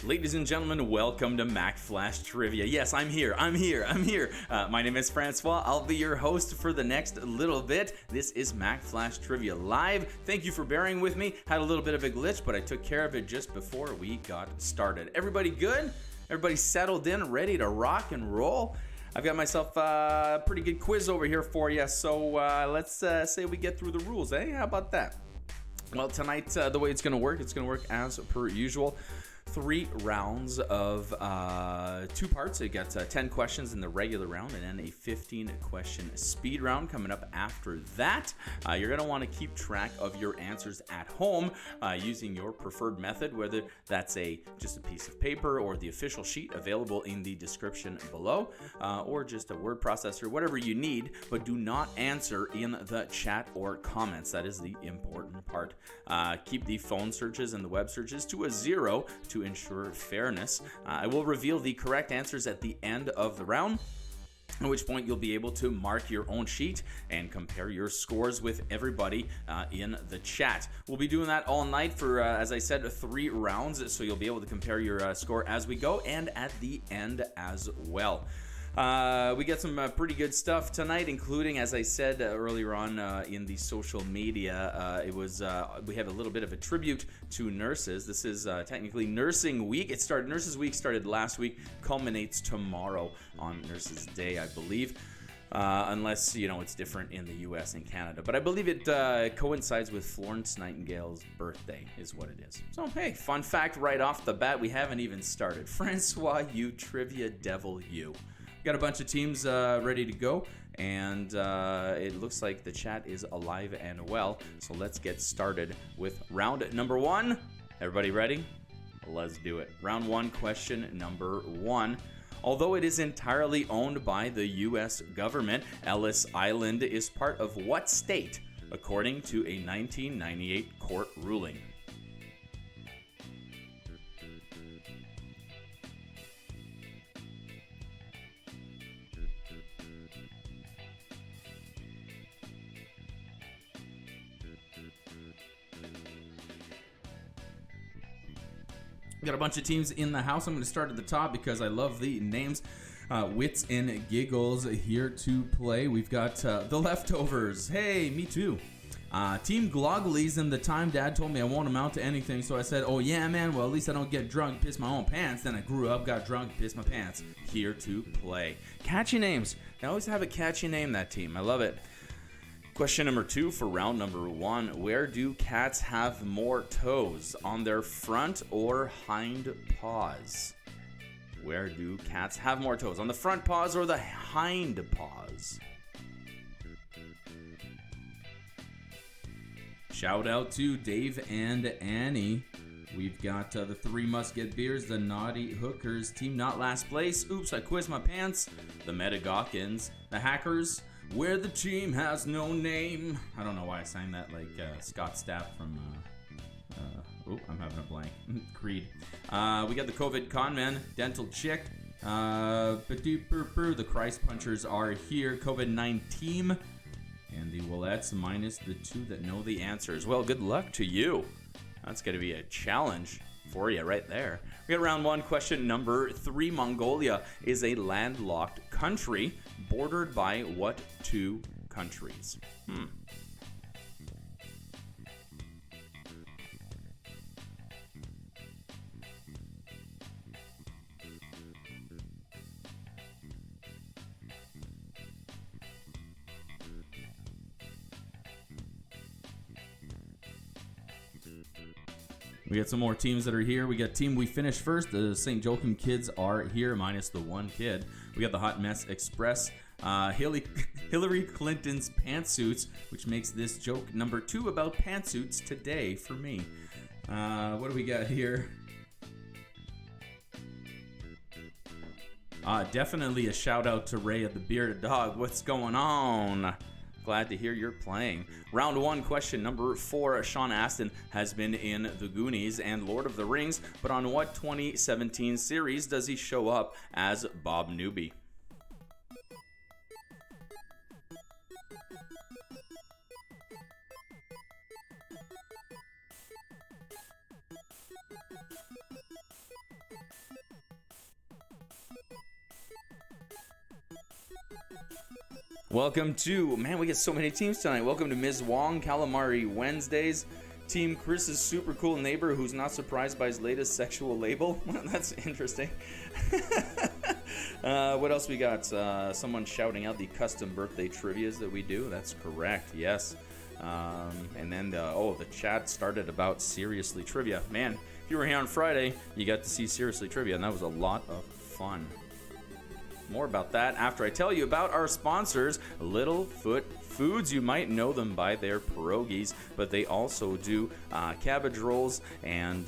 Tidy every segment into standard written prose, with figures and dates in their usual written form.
Ladies and gentlemen, welcome to Mack Flash Trivia. Yes, I'm here. My name is François. I'll be your host for the next little bit. This is Mack Flash Trivia Live. Thank you for bearing with me. Had a little bit of a glitch, but I took care of it just before we got started. Everybody good? Everybody settled in, ready to rock and roll? I've got myself a pretty good quiz over here for you, so let's say we get through the rules, eh? How about that? Well, tonight, the way it's going to work as per usual. 3 rounds of 2 parts. You got 10 questions in the regular round and then a 15-question speed round coming up after that. You're going to want to keep track of your answers at home using your preferred method, whether that's just a piece of paper or the official sheet available in the description below, or just a word processor, whatever you need, but do not answer in the chat or comments. That is the important part. Keep the phone searches and the web searches to a 0 to ensure fairness. I will reveal the correct answers at the end of the round, at which point you'll be able to mark your own sheet and compare your scores with everybody in the chat. We'll be doing that all night for, as I said, 3 rounds, so you'll be able to compare your score as we go and at the end as well. We got some pretty good stuff tonight, including, as I said earlier on in the social media, we have a little bit of a tribute to nurses. This is technically Nursing Week. Nurses Week started last week, culminates tomorrow on Nurses Day, I believe. Unless, it's different in the U.S. and Canada. But I believe it coincides with Florence Nightingale's birthday is what it is. So, hey, fun fact right off the bat, we haven't even started. Francois, you trivia devil, you. Got a bunch of teams ready to go, and it looks like the chat is alive and well. So let's get started with round number 1. Everybody ready? Let's do it. Round 1, question number 1. Although it is entirely owned by the U.S. government, Ellis Island is part of what state, according to a 1998 court ruling? Got a bunch of teams in the house. I'm going to start at the top because I love the names. Wits and Giggles here to play. We've got the Leftovers. Hey, me too. Team Glogglies and the time Dad told me I won't amount to anything, so I said, oh yeah, man, well, at least I don't get drunk, piss my own pants. Then I grew up, got drunk, pissed my pants. Here to play. Catchy names. They always have a catchy name, that team. I love it. Question number 2 for round number 1. Where do cats have more toes? On their front or hind paws? Where do cats have more toes? On the front paws or the hind paws? Shout out to Dave and Annie. We've got the 3 Musketeers, the Naughty Hookers, Team Not Last Place, Oops, I Quizzed My Pants, the Metagawkins, the Hackers, Where the Team Has No Name. I don't know why I sang that like Scott Stapp from, I'm having a blank, Creed. We got the COVID Conman, Dental Chick, the Christ Punchers are here, COVID-19 team, and the Willettes minus the 2 that know the answers. Well, good luck to you. That's going to be a challenge for you right there. We got round 1, question number 3. Mongolia is a landlocked country bordered by what 2 countries? We got some more teams that are here. We got team we finished first. The St. Joachim kids are here, minus the one kid. We got the Hot Mess Express. Hillary Clinton's pantsuits, which makes this joke number 2 about pantsuits today for me. What do we got here? Definitely a shout out to Ray of the Bearded Dog. What's going on? Glad to hear you're playing. Round 1, question number 4. Sean Astin has been in The Goonies and Lord of the Rings, but on what 2017 series does he show up as Bob Newby? Welcome to, man, we get so many teams tonight. Welcome to Ms. Wong, Calamari Wednesdays. Team Chris's super cool neighbor who's not surprised by his latest sexual label. That's interesting. What else we got? Someone shouting out the custom birthday trivias that we do. That's correct, yes. And then, the chat started about Seriously Trivia. Man, if you were here on Friday, you got to see Seriously Trivia, and that was a lot of fun. More about that after I tell you about our sponsors, Littlefoot Foods. You might know them by their pierogies, but they also do cabbage rolls and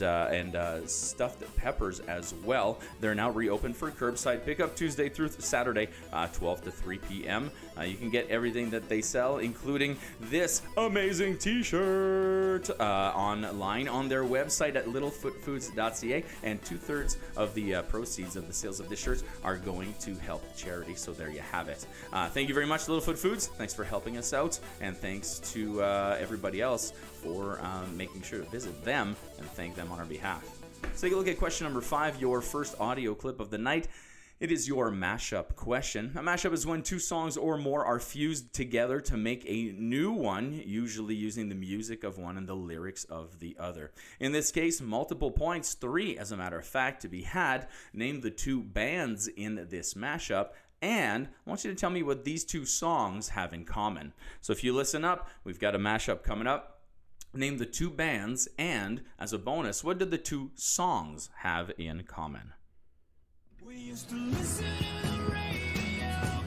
stuffed peppers as well. They're now reopened for curbside pickup Tuesday through Saturday, 12 to 3 p.m. You can get everything that they sell, including this amazing t-shirt, online on their website at littlefootfoods.ca, and 2/3 of the proceeds of the sales of this shirt are going to help charity. So there you have it. Thank you very much, Littlefoot Foods. Thanks for helping us out, and thanks to everybody else for making sure to visit them and thank them on our behalf. Let's take a look at question number 5, your first audio clip of the night. It is your mashup question. A mashup is when 2 songs or more are fused together to make a new one, usually using the music of one and the lyrics of the other. In this case, multiple points, 3 as a matter of fact, to be had. Name the 2 bands in this mashup, and I want you to tell me what these 2 songs have in common. So if you listen up, we've got a mashup coming up. Name the 2 bands, and as a bonus, what did the 2 songs have in common? We used to listen to the radio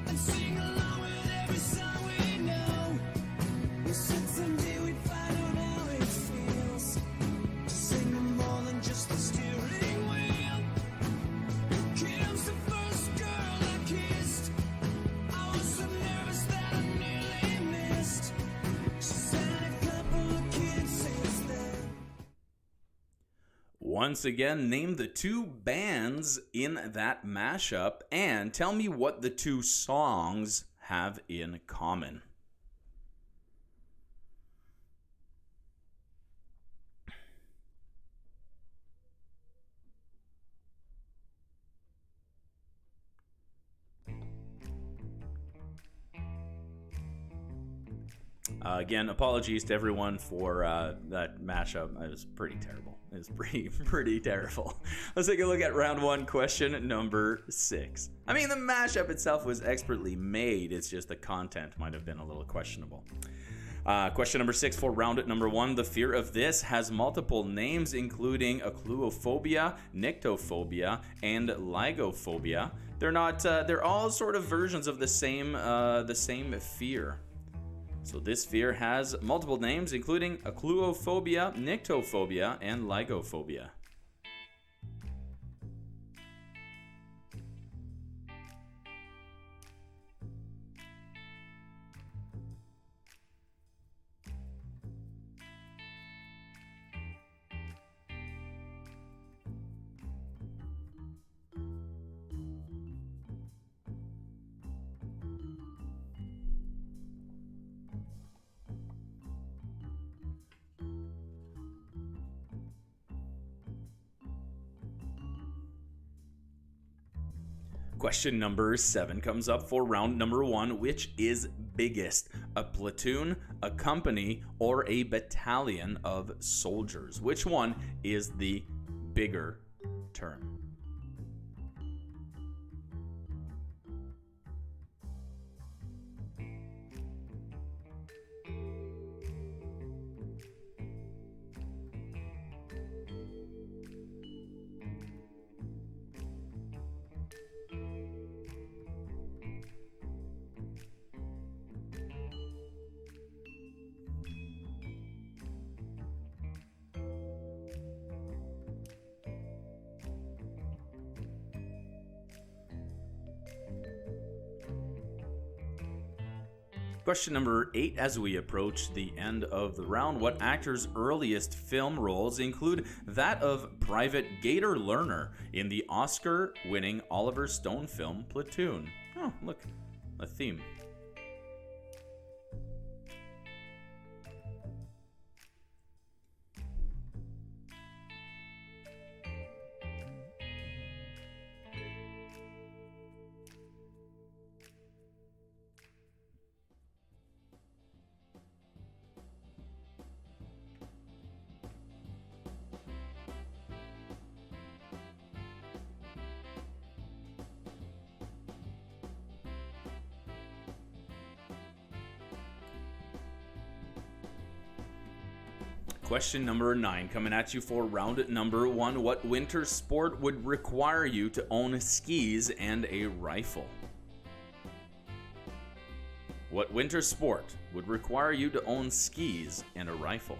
and sing along with every song we know. We said someday we'd find out how it feels to sing them more than just the steering wheel. Kim's the first girl I kissed. I was so nervous that I nearly missed. She's had a couple of kids since then. Once again, name the 2 bands in that mashup and tell me what the 2 songs have in common. Again, apologies to everyone for that mashup. It was pretty terrible. It was pretty terrible. Let's take a look at round 1, question number 6. I mean, the mashup itself was expertly made. It's just the content might have been a little questionable. Question number 6 for round number 1. The fear of this has multiple names, including acluophobia, nyctophobia, and lygophobia. They're all sort of versions of the same fear. So this fear has multiple names, including acluophobia, nyctophobia, and lygophobia. Question number 7 comes up for round number 1. Which is biggest, a platoon, a company, or a battalion of soldiers? Which one is the bigger term? Question number 8, as we approach the end of the round, what actor's earliest film roles include that of Private Gator Lerner in the Oscar-winning Oliver Stone film Platoon? Oh, look, a theme. Question number 9 coming at you for round number 1. What winter sport would require you to own skis and a rifle? What winter sport would require you to own skis and a rifle?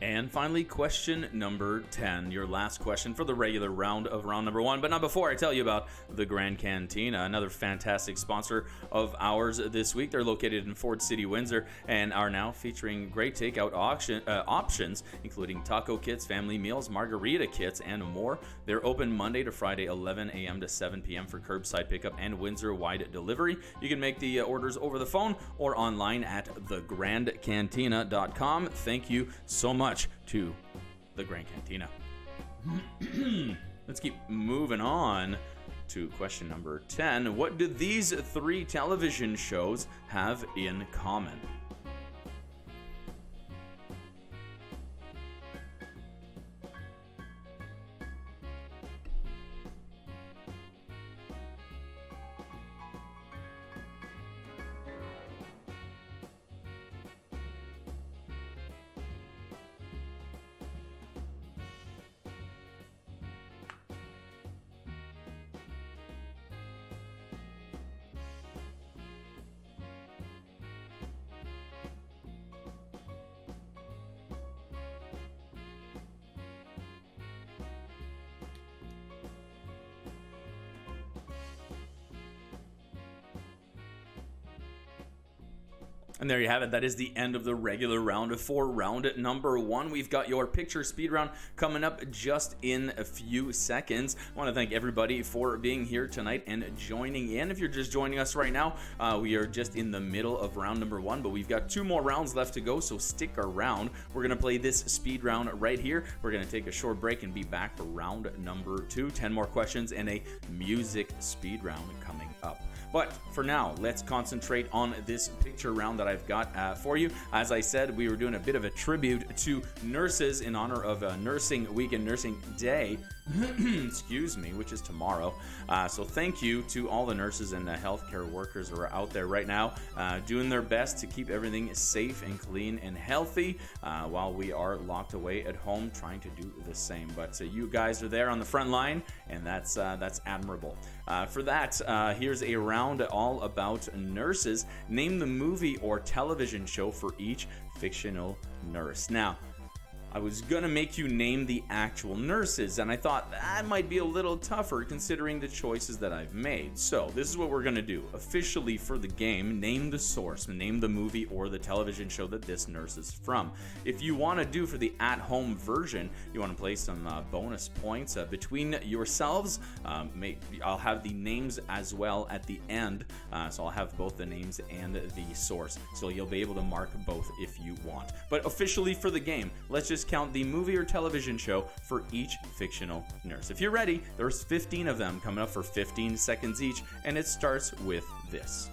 And finally, question number 10, your last question for the regular round of round number 1. But not before I tell you about the Grand Cantina, another fantastic sponsor of ours this week. They're located in Ford City, Windsor, and are now featuring great takeout options, including taco kits, family meals, margarita kits, and more. They're open Monday to Friday, 11 a.m. to 7 p.m. for curbside pickup and Windsor-wide delivery. You can make the orders over the phone or online at thegrandcantina.com. Thank you so much to the Grand Cantina. Let's keep moving on to question number 10. What do these 3 television shows have in common? And there you have it. That is the end of the regular round. For round number 1, we've got your picture speed round coming up just in a few seconds. I want to thank everybody for being here tonight and joining in. If you're just joining us right now, we are just in the middle of round number 1, but we've got 2 more rounds left to go, so stick around. We're going to play this speed round right here. We're going to take a short break and be back for round number 2. 10 more questions and a music speed round coming up. But for now, let's concentrate on this picture round that I've got for you. As I said, we were doing a bit of a tribute to nurses in honor of Nursing Week and Nursing Day, excuse me, which is tomorrow. So thank you to all the nurses and the healthcare workers who are out there right now doing their best to keep everything safe and clean and healthy while we are locked away at home trying to do the same. But you guys are there on the front line, and that's admirable. For that, here's a round all about nurses. Name the movie or television show for each fictional nurse. Now, I was gonna make you name the actual nurses, and I thought that might be a little tougher considering the choices that I've made. So this is what we're gonna do. Officially for the game, name the source, name the movie or the television show that this nurse is from. If you want to do for the at-home version, you want to play some bonus points between yourselves. I'll have the names as well at the end, so I'll have both the names and the source, so you'll be able to mark both if you want. But officially for the game, let's just count the movie or television show for each fictional nurse. If you're ready, there's 15 of them coming up for 15 seconds each, and it starts with this.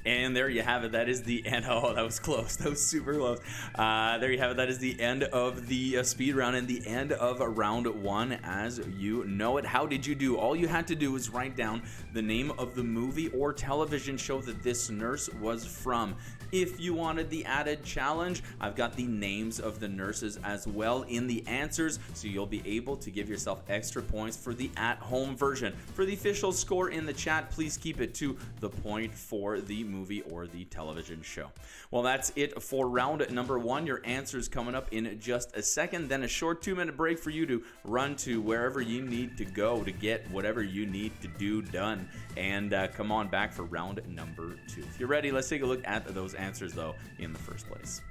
And there you have it. That is the end. Oh, that was close. That was super close. There you have it. That is the end of the speed round and the end of round one as you know it. How did you do? All you had to do was write down the name of the movie or television show that this nurse was from. If you wanted the added challenge, I've got the names of the nurses as well in the answers, so you'll be able to give yourself extra points for the at-home version. For the official score in the chat, please keep it to the point for the movie or the television show. Well, that's it for round number one. Your answers coming up in just a second, then a short 2-minute break for you to run to wherever you need to go to get whatever you need to do done. And come on back for round number two. If you're ready, let's take a look at those answers, though, in the first place.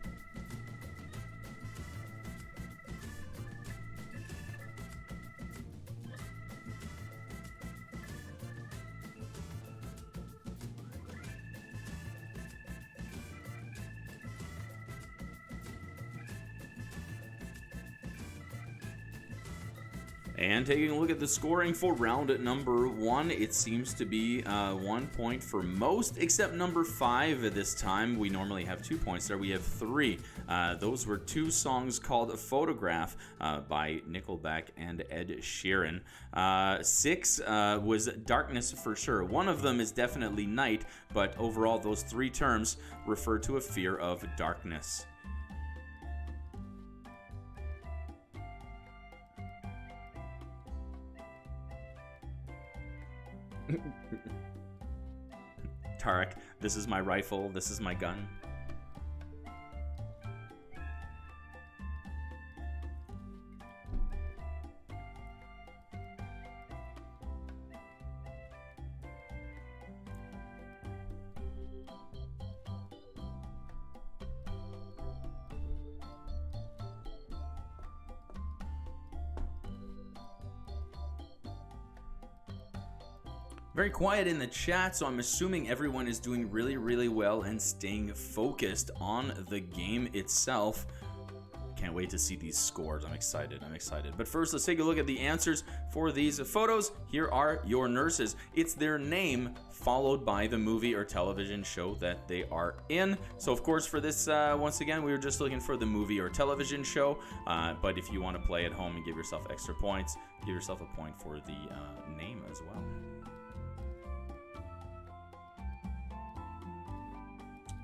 And taking a look at the scoring for round number one, it seems to be 1 point for most, except number 5 this time. We normally have 2 points there. We have 3. Those were 2 songs called Photograph by Nickelback and Ed Sheeran. 6 was Darkness for sure. One of them is definitely night, but overall those 3 terms refer to a fear of darkness. Tarek, this is my rifle, this is my gun. Very quiet in the chat, so I'm assuming everyone is doing really, really well and staying focused on the game itself. Can't wait to see these scores. I'm excited. But first, let's take a look at the answers for these photos. Here are your nurses. It's their name followed by the movie or television show that they are in. So, of course, for this, once again, we were just looking for the movie or television show. But if you want to play at home and give yourself extra points, give yourself a point for the name as well.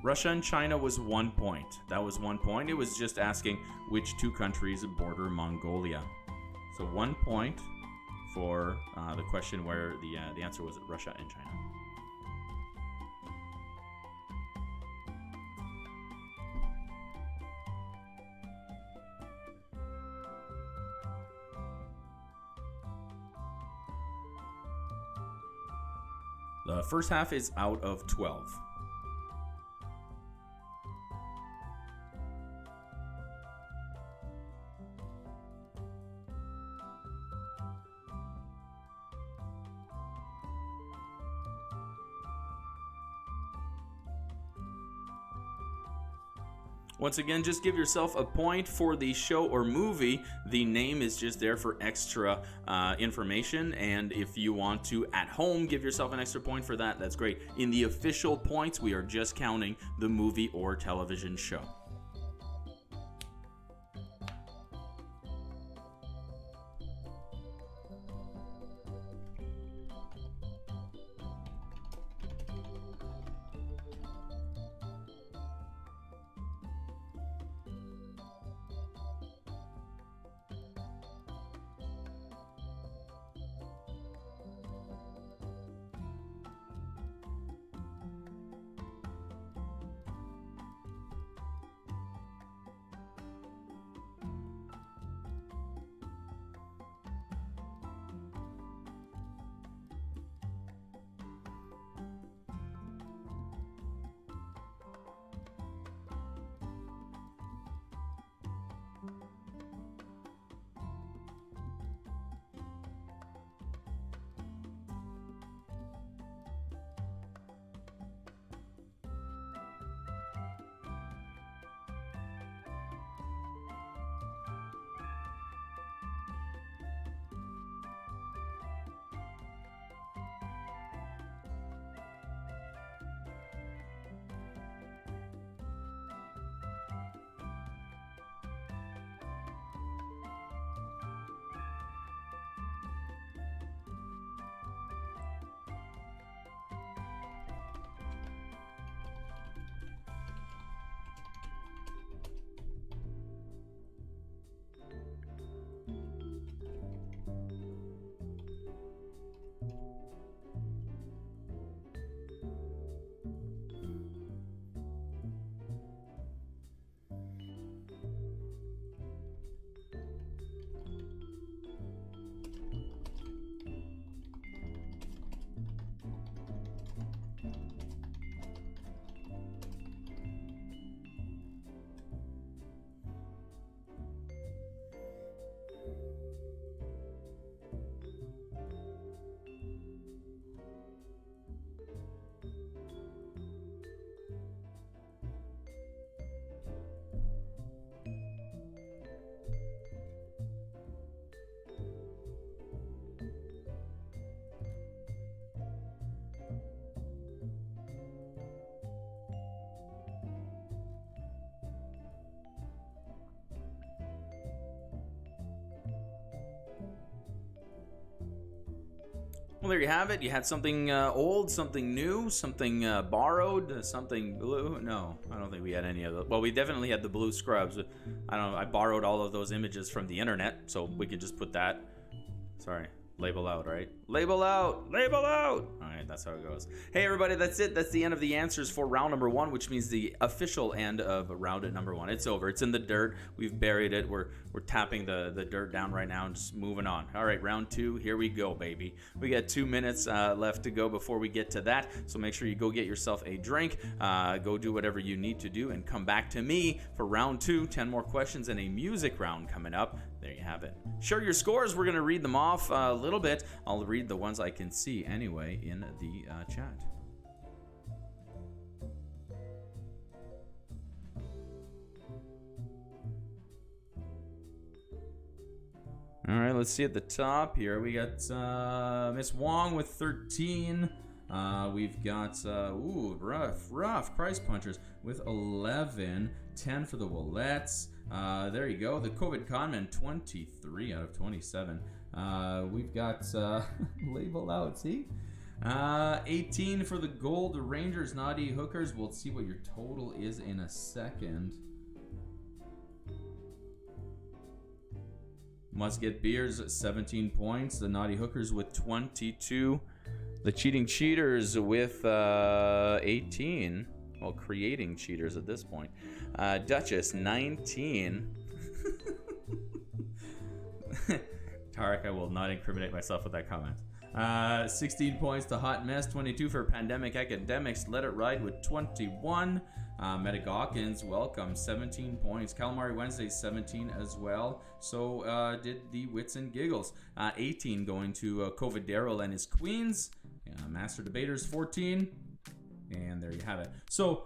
Russia and China was 1 point. That was 1 point. It was just asking which 2 countries border Mongolia. So 1 point for the question where the answer was Russia and China. The first half is out of 12. Once again, just give yourself a point for the show or movie. The name is just there for extra information, and if you want to, at home, give yourself an extra point for that, that's great. In the official points, we are just counting the movie or television show. Well, there you have it. You had something old, something new, something borrowed, something blue. No, I don't think we had any of those. Well, we definitely had the blue scrubs. I don't know. I borrowed all of those images from the internet, so we can just put that. Sorry. Label out, right? Label out! Label out! Alright, that's how it goes. Hey everybody, that's it. That's the end of the answers for round number 1, which means the official end of round number 1. It's over. It's in the dirt. We've buried it. We're tapping the dirt down right now and just moving on. Alright, round 2. Here we go, baby. We got 2 minutes left to go before we get to that. So make sure you go get yourself a drink. Go do whatever you need to do and come back to me for round 2. 10 more questions and a music round coming up. There you have it. Share your scores. We're going to read them off a little bit. I'll read the ones I can see anyway in the chat. All right, let's see at the top here. We got Miss Wong with 13. We've got, rough Price Punchers with 11. 10 for the Willettes. There you go. The COVID Conman, 23 out of 27. We've got label out, see? 18 for the Gold Rangers, Naughty Hookers. We'll see what your total is in a second. Musket Beers, 17 points. The Naughty Hookers with 22. The Cheating Cheaters with 18. Well, creating cheaters at this point. Duchess, 19. Tarek, I will not incriminate myself with that comment. 16 points to Hot Mess, 22 for Pandemic Academics. Let It Ride with 21. Metagawkins, welcome, 17 points. Calamari Wednesday, 17 as well. So did the Wits and Giggles. 18 going to COVID Daryl and his Queens. Master Debaters, 14. And there you have it. So,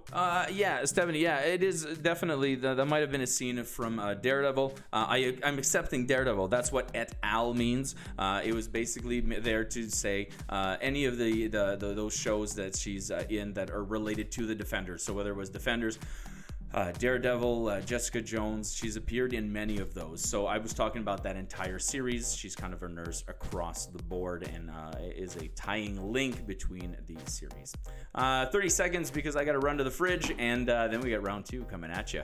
Stephanie, it is definitely, that might have been a scene from Daredevil. I'm accepting Daredevil. That's what et al. Means. It was basically there to say any of those shows that she's in that are related to the Defenders. So whether it was Defenders, Daredevil, Jessica Jones, she's appeared in many of those. So I was talking about that entire series. She's kind of a nurse across the board and is a tying link between these series. 30 seconds because I got to run to the fridge, and then we got round 2 coming at you.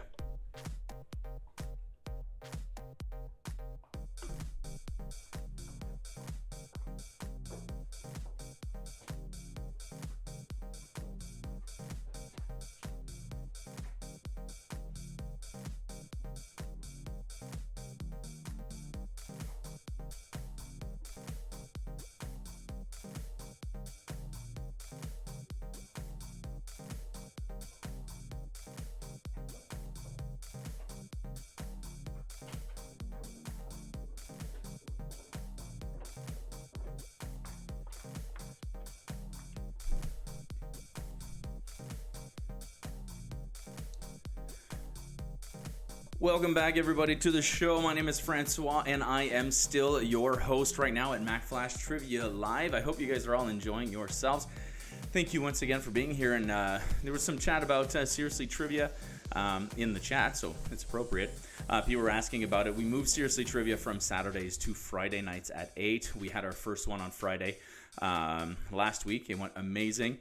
Welcome back, everybody, to the show. My name is François, and I am still your host right now at Mack Flash Trivia Live. I hope you guys are all enjoying yourselves. Thank you once again for being here. And there was some chat about Seriously Trivia in the chat, so it's appropriate. People were asking about it. We moved Seriously Trivia from Saturdays to Friday nights at 8. We had our first one on Friday last week. It went amazing.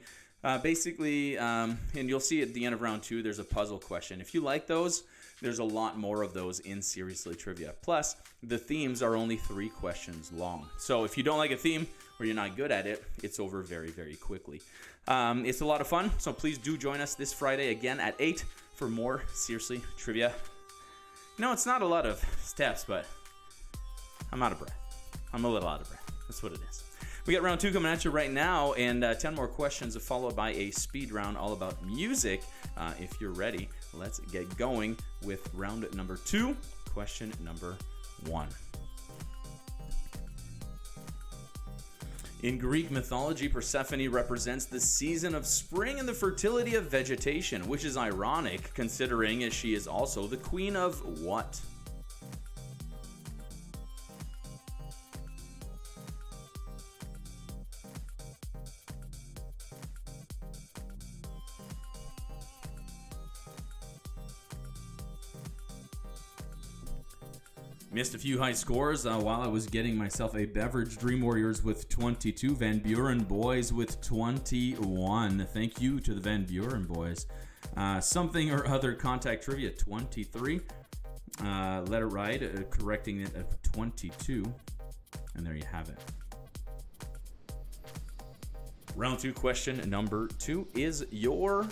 Basically, and you'll see at the end of round 2, there's a puzzle question. If you like those, there's a lot more of those in Seriously Trivia. Plus, the themes are only 3 questions long. So if you don't like a theme or you're not good at it, it's over very, very quickly. It's a lot of fun, so please do join us this Friday again at 8 for more Seriously Trivia. No, it's not a lot of steps, but I'm out of breath. I'm a little out of breath. That's what it is. We got round 2 coming at you right now, and 10 more questions followed by a speed round all about music. If you're ready, let's get going with round number 2, question number 1. In Greek mythology, Persephone represents the season of spring and the fertility of vegetation, which is ironic considering she is also the queen of what? Missed a few high scores while I was getting myself a beverage. Dream Warriors with 22. Van Buren Boys with 21. Thank you to the Van Buren Boys. Something or Other Contact Trivia 23. Let It Ride correcting it at 22. And there you have it. Round 2, question number 2 is your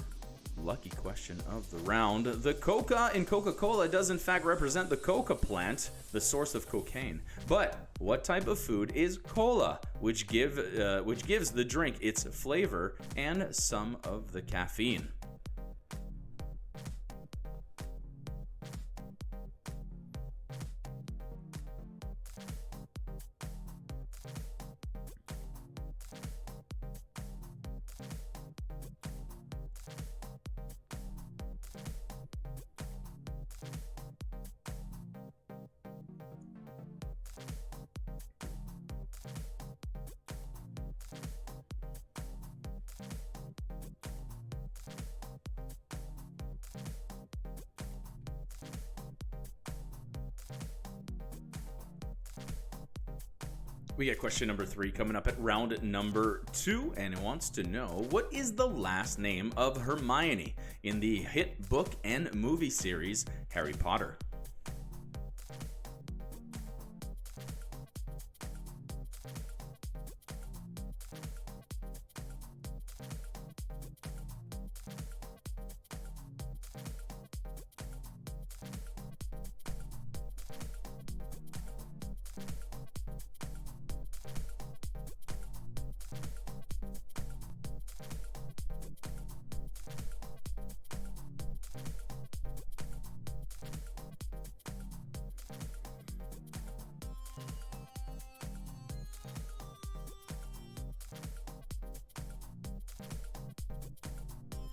lucky question of the round. The coca in Coca-Cola does in fact represent the coca plant, the source of cocaine. But what type of food is cola, which gives the drink its flavor and some of the caffeine? We got question number 3 coming up at round number 2, and it wants to know, what is the last name of Hermione in the hit book and movie series Harry Potter?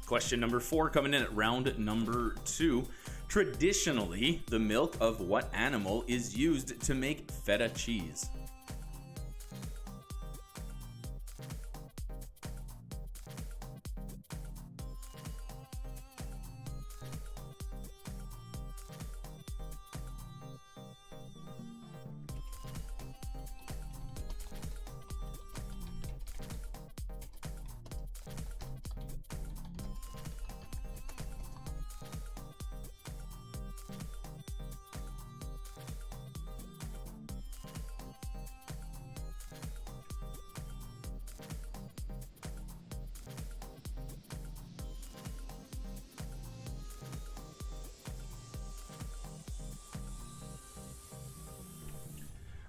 Question number 4 coming in at round number 2. Traditionally, the milk of what animal is used to make feta cheese?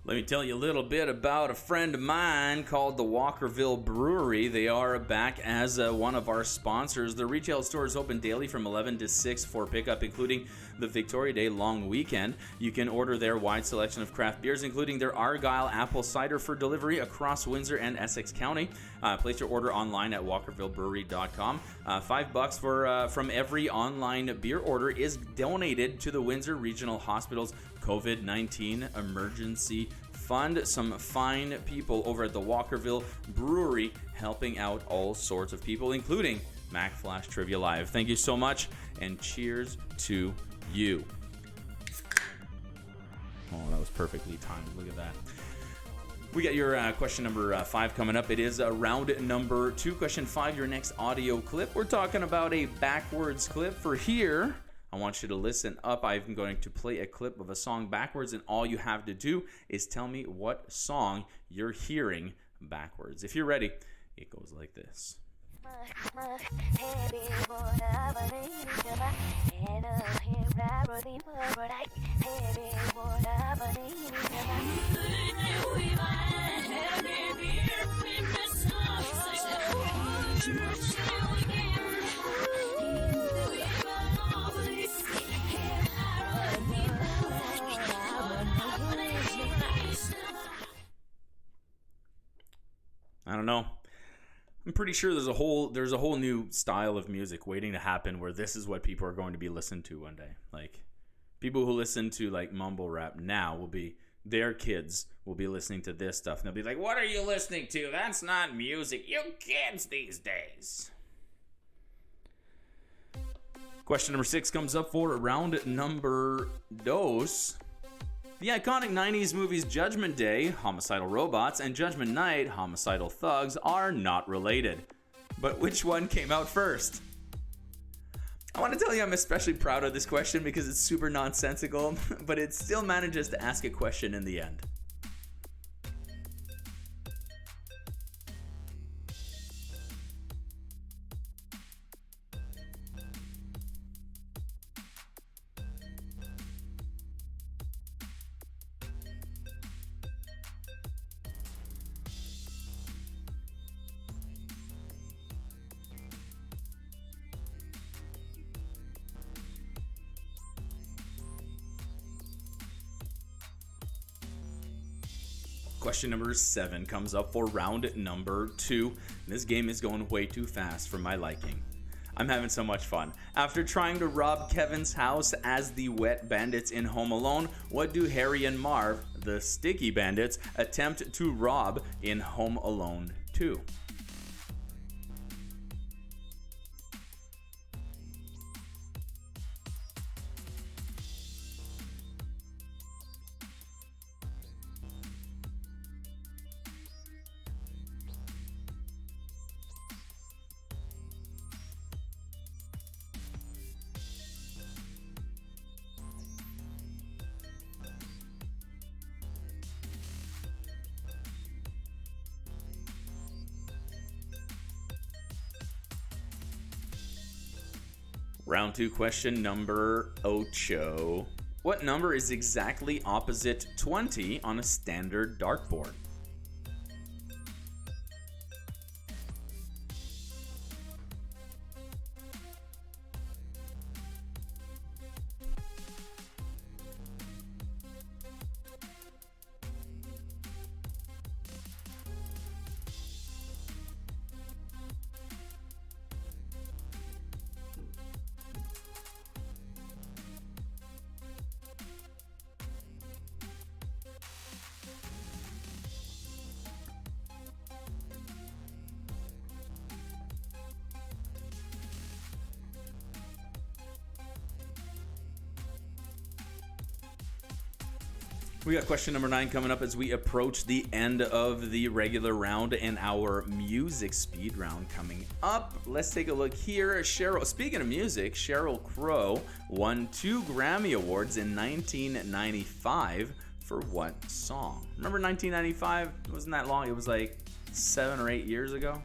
Let me tell you a little bit about a friend of mine called the Walkerville Brewery. They are back as one of our sponsors. The retail store is open daily from 11 to 6 for pickup, including the Victoria Day long weekend. You can order their wide selection of craft beers, including their Argyle apple cider, for delivery across Windsor and Essex County. Place your order online at walkervillebrewery.com. $5 for from every online beer order is donated to the Windsor Regional Hospital's COVID-19 Emergency Fund. Some fine people over at the Walkerville Brewery helping out all sorts of people, including Mack Flash Trivia Live. Thank you so much, and cheers to you. Oh, that was perfectly timed. Look at that. We got your question number 5 coming up. It is round number 2. Question 5, your next audio clip. We're talking about a backwards clip. For here, I want you to listen up. I'm going to play a clip of a song backwards, and all you have to do is tell me what song you're hearing backwards. If you're ready, it goes like this. I don't know. I'm pretty sure there's a whole new style of music waiting to happen where this is what people are going to be listening to one day. Like, people who listen to like mumble rap now their kids will be listening to this stuff, and they'll be like, "What are you listening to? That's not music. You kids these days." Question number 6 comes up for round number 2. The iconic 90s movies Judgment Day, Homicidal Robots, and Judgment Night, Homicidal Thugs, are not related. But which one came out first? I want to tell you I'm especially proud of this question because it's super nonsensical, but it still manages to ask a question in the end. Question number 7 comes up for round number 2. This game is going way too fast for my liking. I'm having so much fun. After trying to rob Kevin's house as the wet bandits in Home Alone, what do Harry and Marv, the sticky bandits, attempt to rob in Home Alone 2? Round 2, question number 8. What number is exactly opposite 20 on a standard dartboard? We got question number 9 coming up as we approach the end of the regular round and our music speed round coming up. Let's take a look here. Speaking of music, Sheryl Crow won 2 Grammy Awards in 1995 for what song? Remember 1995? It wasn't that long. It was like 7 or 8 years ago.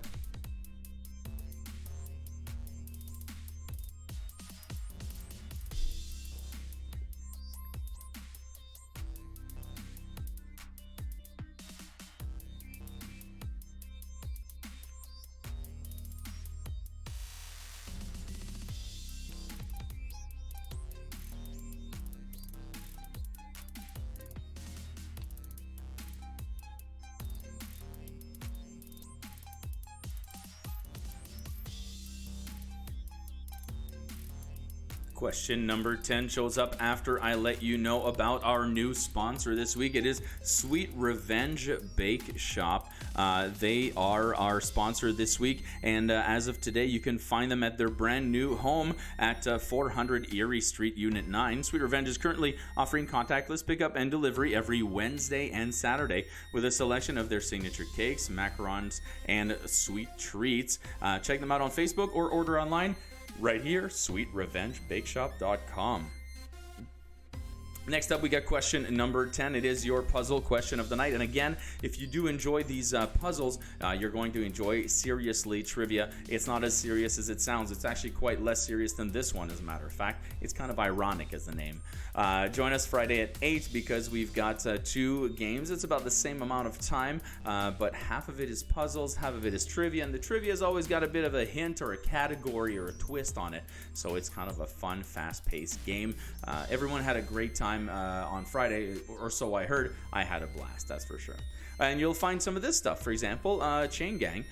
Question number 10 shows up after I let you know about our new sponsor this week. It is Sweet Revenge Bake Shop. They are our sponsor this week, and as of today, you can find them at their brand new home at 400 Erie Street, Unit 9. Sweet Revenge is currently offering contactless pickup and delivery every Wednesday and Saturday with a selection of their signature cakes, macarons, and sweet treats. Check them out on Facebook or order online right here, sweetrevengebakeshop.com. Next up, we got question number 10. It is your puzzle question of the night. And again, if you do enjoy these puzzles, you're going to enjoy Seriously Trivia. It's not as serious as it sounds. It's actually quite less serious than this one, as a matter of fact. It's kind of ironic as the name. Join us Friday at 8 because we've got 2 games. It's about the same amount of time, but half of it is puzzles, half of it is trivia. And the trivia has always got a bit of a hint or a category or a twist on it. So it's kind of a fun, fast-paced game. Everyone had a great time on Friday, or so I heard. I had a blast, that's for sure. And you'll find some of this stuff. For example, chain gang,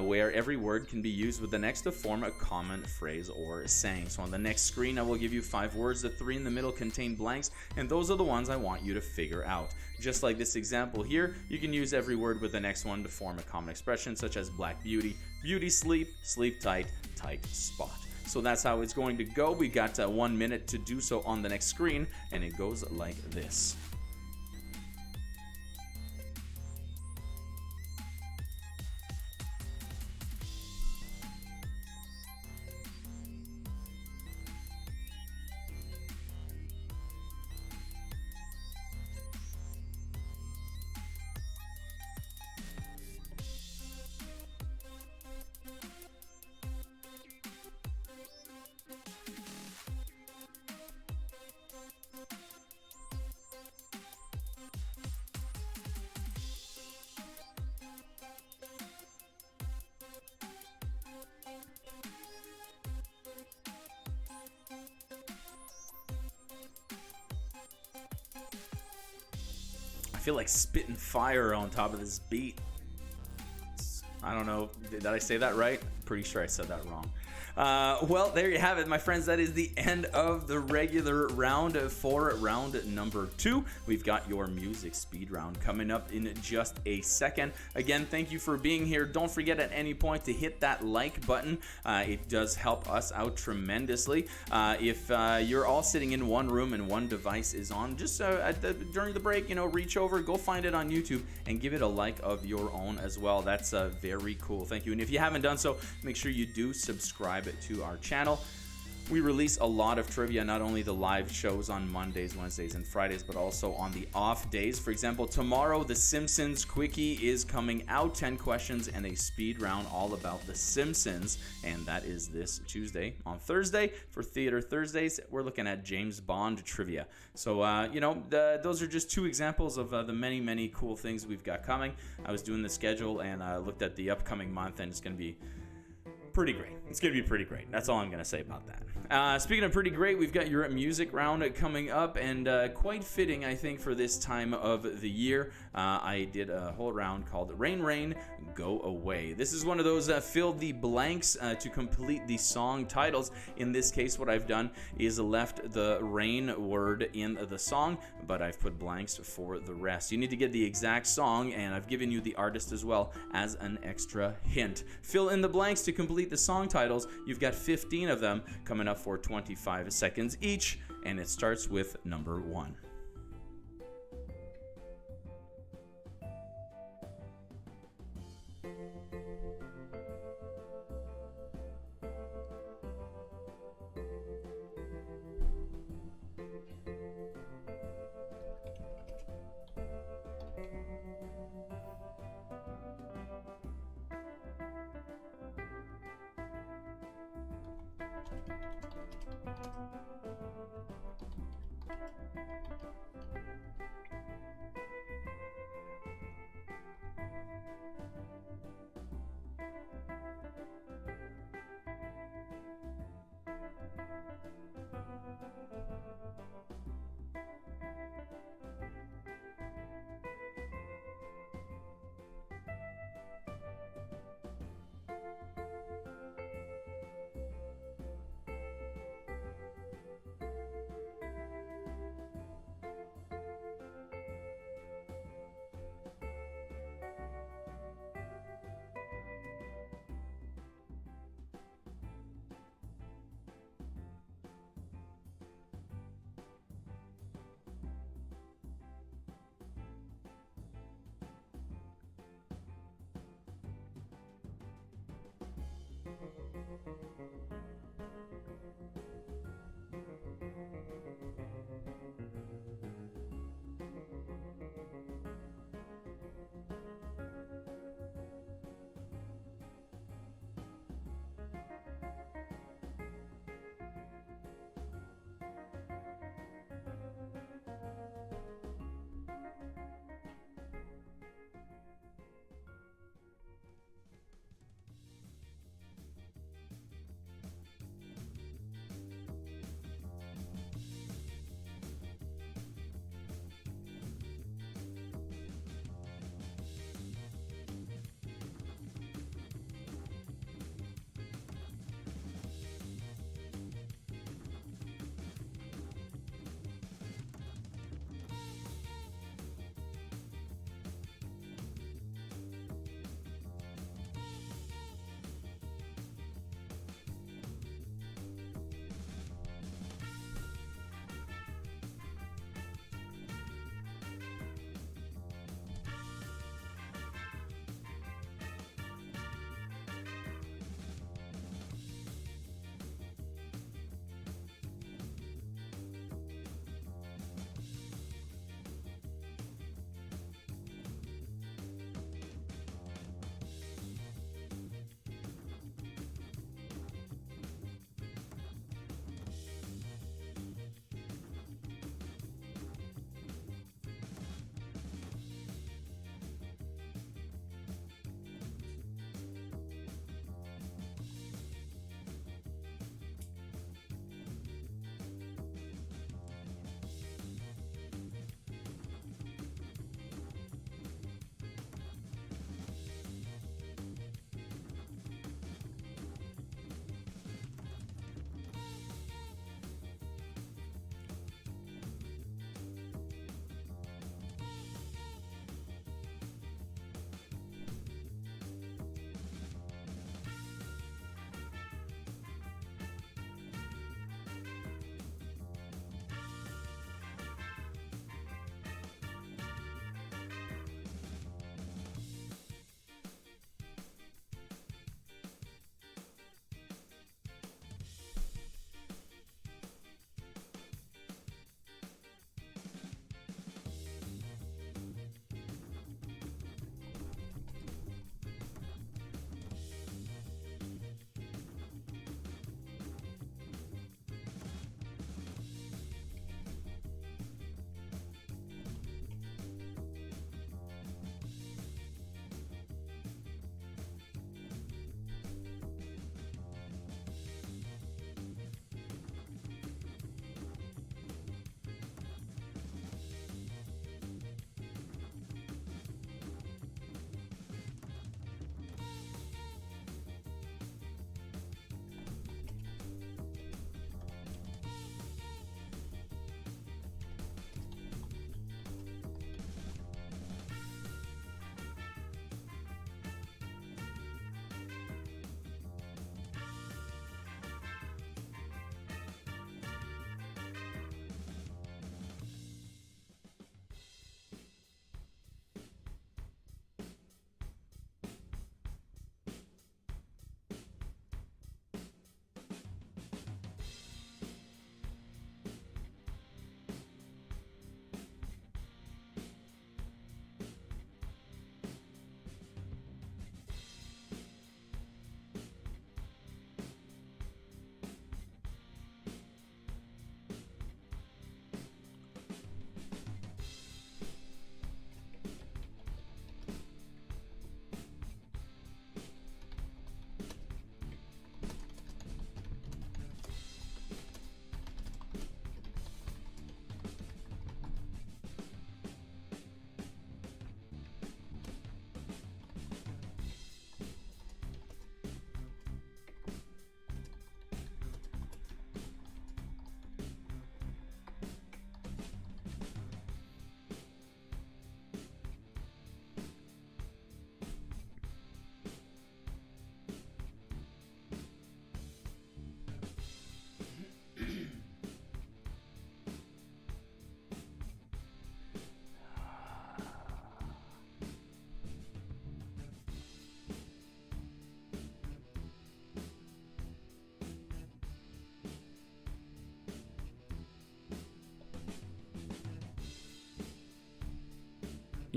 where every word can be used with the next to form a common phrase or saying. So on the next screen, I will give you 5 words. The 3 in the middle contain blanks, and those are the ones I want you to figure out. Just like this example here, you can use every word with the next one to form a common expression, such as black beauty, beauty sleep, sleep tight, tight spot. So that's how it's going to go. We got 1 minute to do so on the next screen, and it goes like this. I feel like spitting fire on top of this beat. I don't know. Did I say that right? Pretty sure I said that wrong. Well, there you have it, my friends. That is the end of the regular round for round number 2. We've got your music speed round coming up in just a second. Again, thank you for being here. Don't forget at any point to hit that like button. It does help us out tremendously. If you're all sitting in one room and one device is on, just during the break, reach over, go find it on YouTube, and give it a like of your own as well. That's very cool. Thank you. And if you haven't done so, make sure you do subscribe to our channel. We release a lot of trivia, not only the live shows on Mondays, Wednesdays, and Fridays, but also on the off days. For example, tomorrow, The Simpsons Quickie is coming out. 10 questions and a speed round all about The Simpsons, and that is this Tuesday. On Thursday, for Theater Thursdays, we're looking at James Bond trivia. So, those are just 2 examples of the many, many cool things we've got coming. I was doing the schedule, and I looked at the upcoming month, and it's going to be pretty great. It's going to be pretty great. That's all I'm going to say about that. Speaking of pretty great, we've got your music round coming up, and quite fitting, I think, for this time of the year. I did a whole round called Rain, Rain, Go Away. This is one of those fill the blanks to complete the song titles. In this case, what I've done is left the rain word in the song, but I've put blanks for the rest. You need to get the exact song, and I've given you the artist as well as an extra hint. Fill in the blanks to complete the song titles. You've got 15 of them coming up for 25 seconds each, and it starts with number 1.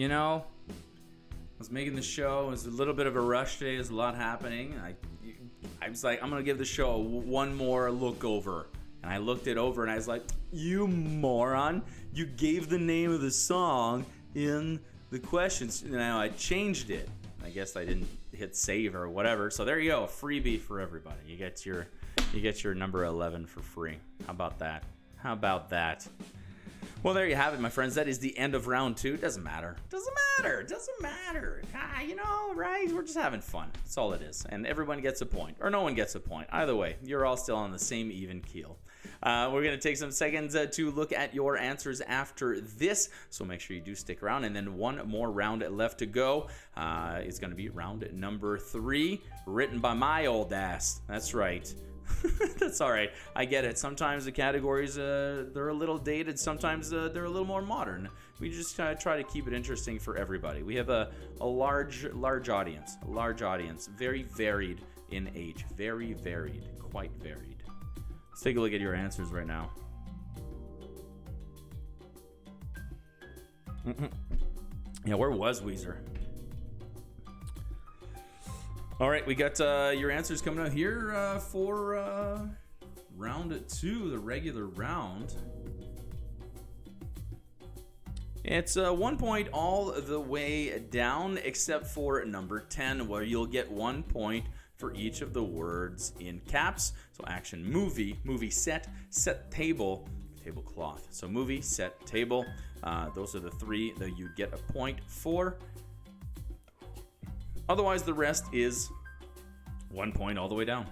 you know, I was making the show. It was a little bit of a rush today. There's a lot happening. I was like, I'm going to give the show one more look over. And I looked it over and I was like, you moron. You gave the name of the song in the questions. Now I changed it. I guess I didn't hit save or whatever. So there you go. A freebie for everybody. You get your number 11 for free. How about that? How about that? Well, there you have it, my friends. That is the end of round 2. Doesn't matter. Doesn't matter. You know, right? We're just having fun. That's all it is. And everyone gets a point. Or no one gets a point. Either way, you're all still on the same even keel. We're going to take some seconds to look at your answers after this. So make sure you do stick around. And then one more round left to go. It's going to be round number 3, written by my old ass. That's right. That's all right. I get it. Sometimes the categories, they're a little dated. Sometimes they're a little more modern. We just try to keep it interesting for everybody. We have a large audience. A large audience. Very varied in age. Very varied. Quite varied. Let's take a look at your answers right now. Yeah, where was Weezer? All right, we got your answers coming out here for round 2, the regular round. It's 1 point all the way down, except for number 10, where you'll get 1 point for each of the words in caps. So action, movie, movie set, set table, tablecloth. So movie, set, table. Those are the 3 that you get a point for. Otherwise, the rest is 1 point all the way down.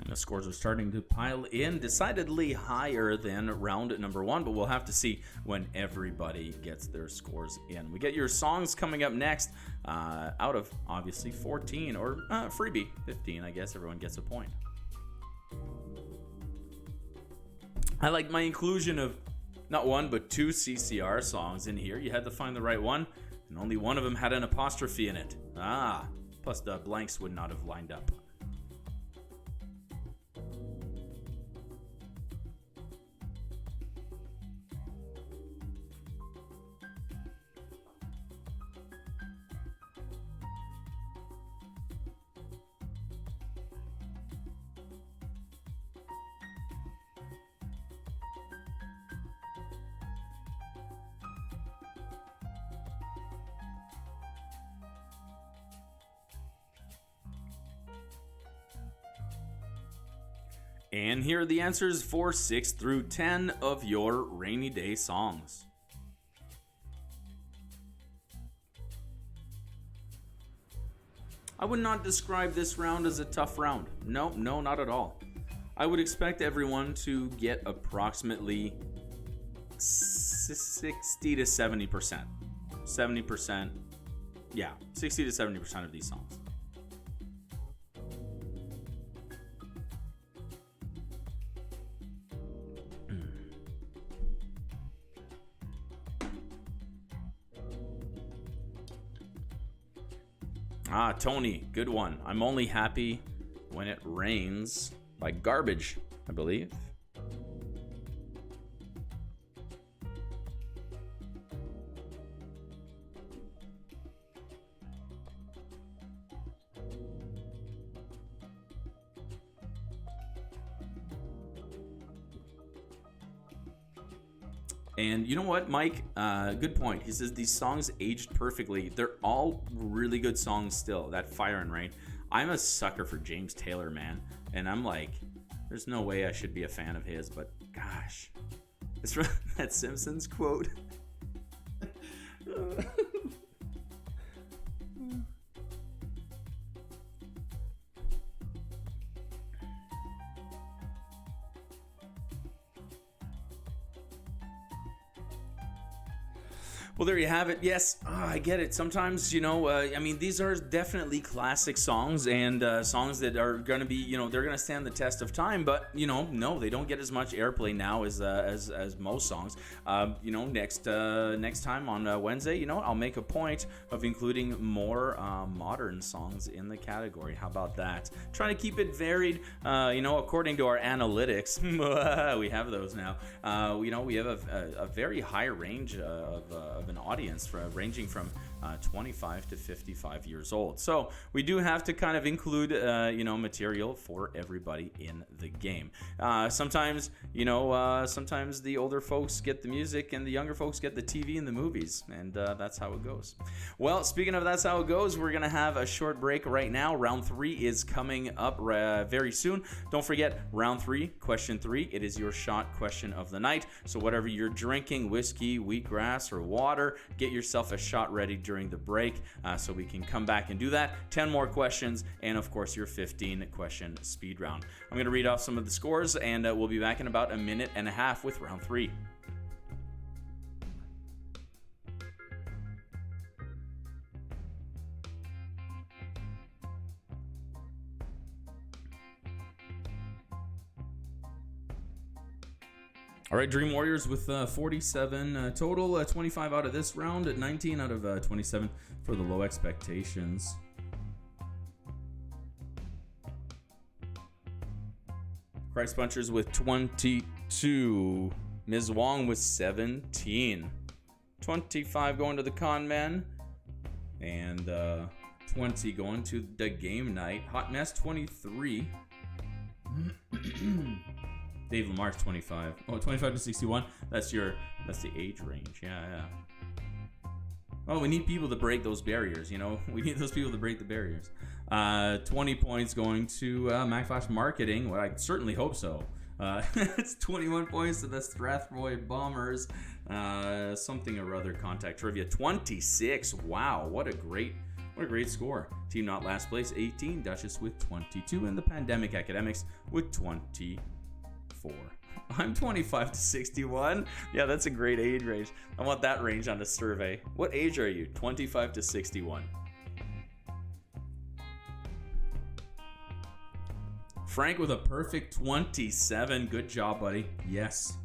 The scores are starting to pile in, decidedly higher than round number 1, but we'll have to see when everybody gets their scores in. We get your songs coming up next, out of obviously 14, or freebie 15, I guess everyone gets a point. I like my inclusion of not 1 but 2 CCR songs in here. You had to find the right one, and only one of them had an apostrophe in it. Plus the blanks would not have lined up. And here are the answers for 6 through 10 of your rainy day songs. I would not describe this round as a tough round. No, not at all. I would expect everyone to get approximately 60 to 70%. 70%. Yeah, 60 to 70% of these songs. Tony, good one. I'm Only Happy When It Rains by Garbage, I believe. And you know what, Mike? Good point. He says these songs aged perfectly. They're all really good songs still. That Fire and Rain. I'm a sucker for James Taylor, man. And I'm like, there's no way I should be a fan of his, but gosh, It's from that Simpsons quote. Well, there you have it. Yes, I get it. Sometimes, I mean, these are definitely classic songs and songs that are going to be, they're going to stand the test of time. But, no, they don't get as much airplay now as most songs. Next time on Wednesday, I'll make a point of including more modern songs in the category. How about that? Trying to keep it varied, according to our analytics. We have those now. We have a very high range of an audience ranging from 25 to 55 years old. So we do have to kind of include, material for everybody in the game. Sometimes the older folks get the music and the younger folks get the TV and the movies, and that's how it goes. Well, speaking of that's how it goes, we're going to have a short break right now. Round 3 is coming up very soon. Don't forget, round 3, question 3, it is your shot question of the night. So whatever you're drinking, whiskey, wheatgrass, or water, get yourself a shot ready during the break so we can come back and do that. 10 more questions, and of course your 15 question speed round. I'm going to read off some of the scores, and we'll be back in about a minute and a half with round 3. All right, Dream Warriors with 47 total, 25 out of this round, 19 out of 27 for the low expectations. Christ Punchers with 22. Ms. Wong with 17. 25 going to the Con Men. And 20 going to the Game Night. Hot Mess 23. Dave Lamar's 25. Oh, 25 to 61. That's the age range. Yeah. Oh, we need people to break those barriers, We need those people to break the barriers. 20 points going to Mack Flash Marketing. Well, I certainly hope so. It's 21 points to the Strathroy Bombers. Something or other contact trivia. 26. Wow, what a great score. Team Not last place, 18. Duchess with 22. And the Pandemic Academics with 24. I'm 25 to 61. Yeah, that's a great age range. I want that range on the survey. What age are you? 25 to 61. Frank with a perfect 27. Good job, buddy. Yes.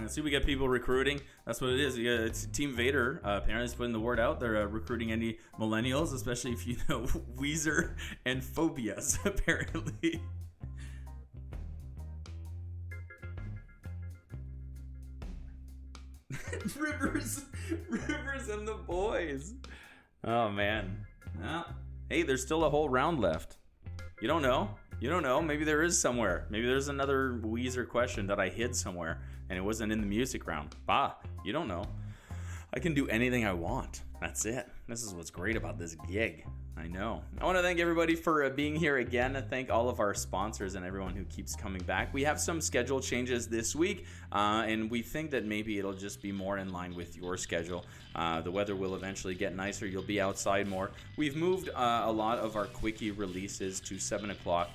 See, we got people recruiting. That's what it is. It's Team Vader. Apparently, is putting the word out. They're recruiting any millennials, especially if you know Weezer and Phobias, apparently. Rivers and the boys. Oh, man. Well, hey, there's still a whole round left. You don't know. Maybe there is somewhere. Maybe there's another Weezer question that I hid somewhere and it wasn't in the music round. You don't know. I can do anything I want. That's it. This is what's great about this gig. I know. I want to thank everybody for being here again. I thank all of our sponsors and everyone who keeps coming back. We have some schedule changes this week, and we think that maybe it'll just be more in line with your schedule. The weather will eventually get nicer. You'll be outside more. We've moved a lot of our quickie releases to 7 o'clock.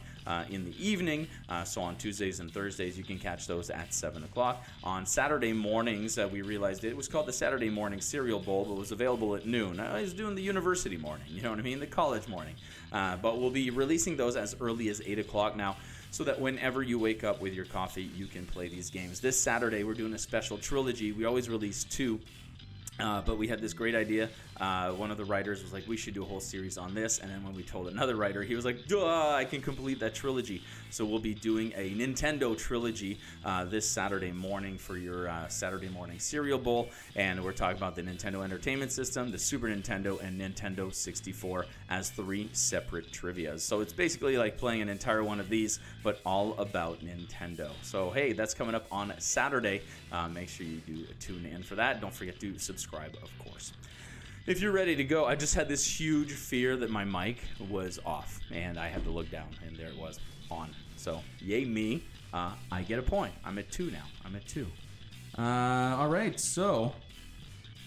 In the evening, so on Tuesdays and Thursdays you can catch those at 7 o'clock. On Saturday mornings, we realized it was called the Saturday Morning Cereal Bowl, but was available at noon. I was doing the university morning, you know what I mean, the college morning. But we'll be releasing those as early as 8 o'clock now, so that whenever you wake up with your coffee, you can play these games. This Saturday we're doing a special trilogy. We always release 2. But we had this great idea. One of the writers was like, we should do a whole series on this. And then when we told another writer, he was like, duh, I can complete that trilogy. So we'll be doing a Nintendo trilogy this Saturday morning for your Saturday morning cereal bowl. And we're talking about the Nintendo Entertainment System, the Super Nintendo, and Nintendo 64 as 3 separate trivias. So it's basically like playing an entire one of these, but all about Nintendo. So, hey, that's coming up on Saturday. Make sure you do tune in for that. Don't forget to subscribe, of course. If you're ready to go, I just had this huge fear that my mic was off, and I had to look down, and there it was, on. So, yay me. I get a point. I'm at 2 now. I'm at 2. All right, so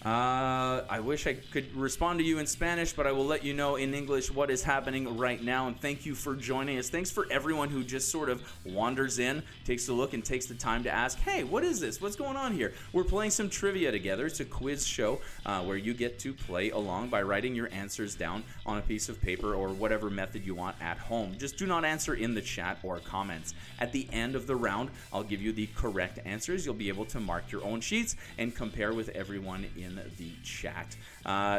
I wish I could respond to you in Spanish, but I will let you know in English what is happening right now. And thank you for joining us. Thanks for everyone who just sort of wanders in, takes a look, and takes the time to ask, hey, what is this? What's going on here? We're playing some trivia together. It's a quiz show where you get to play along by writing your answers down on a piece of paper or whatever method you want at home. Just do not answer in the chat or comments. At the end of the round, I'll give you the correct answers. You'll be able to mark your own sheets and compare with everyone in the chat.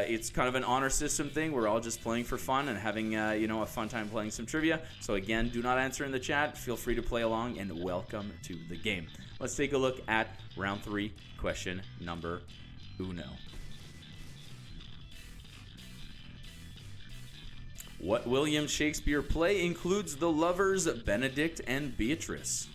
It's kind of an honor system thing. We're all just playing for fun and having a fun time playing some trivia. So again, do not answer in the chat. Feel free to play along, and welcome to the game. Let's take a look at round 3, question number uno. What William Shakespeare play includes the lovers Benedict and Beatrice?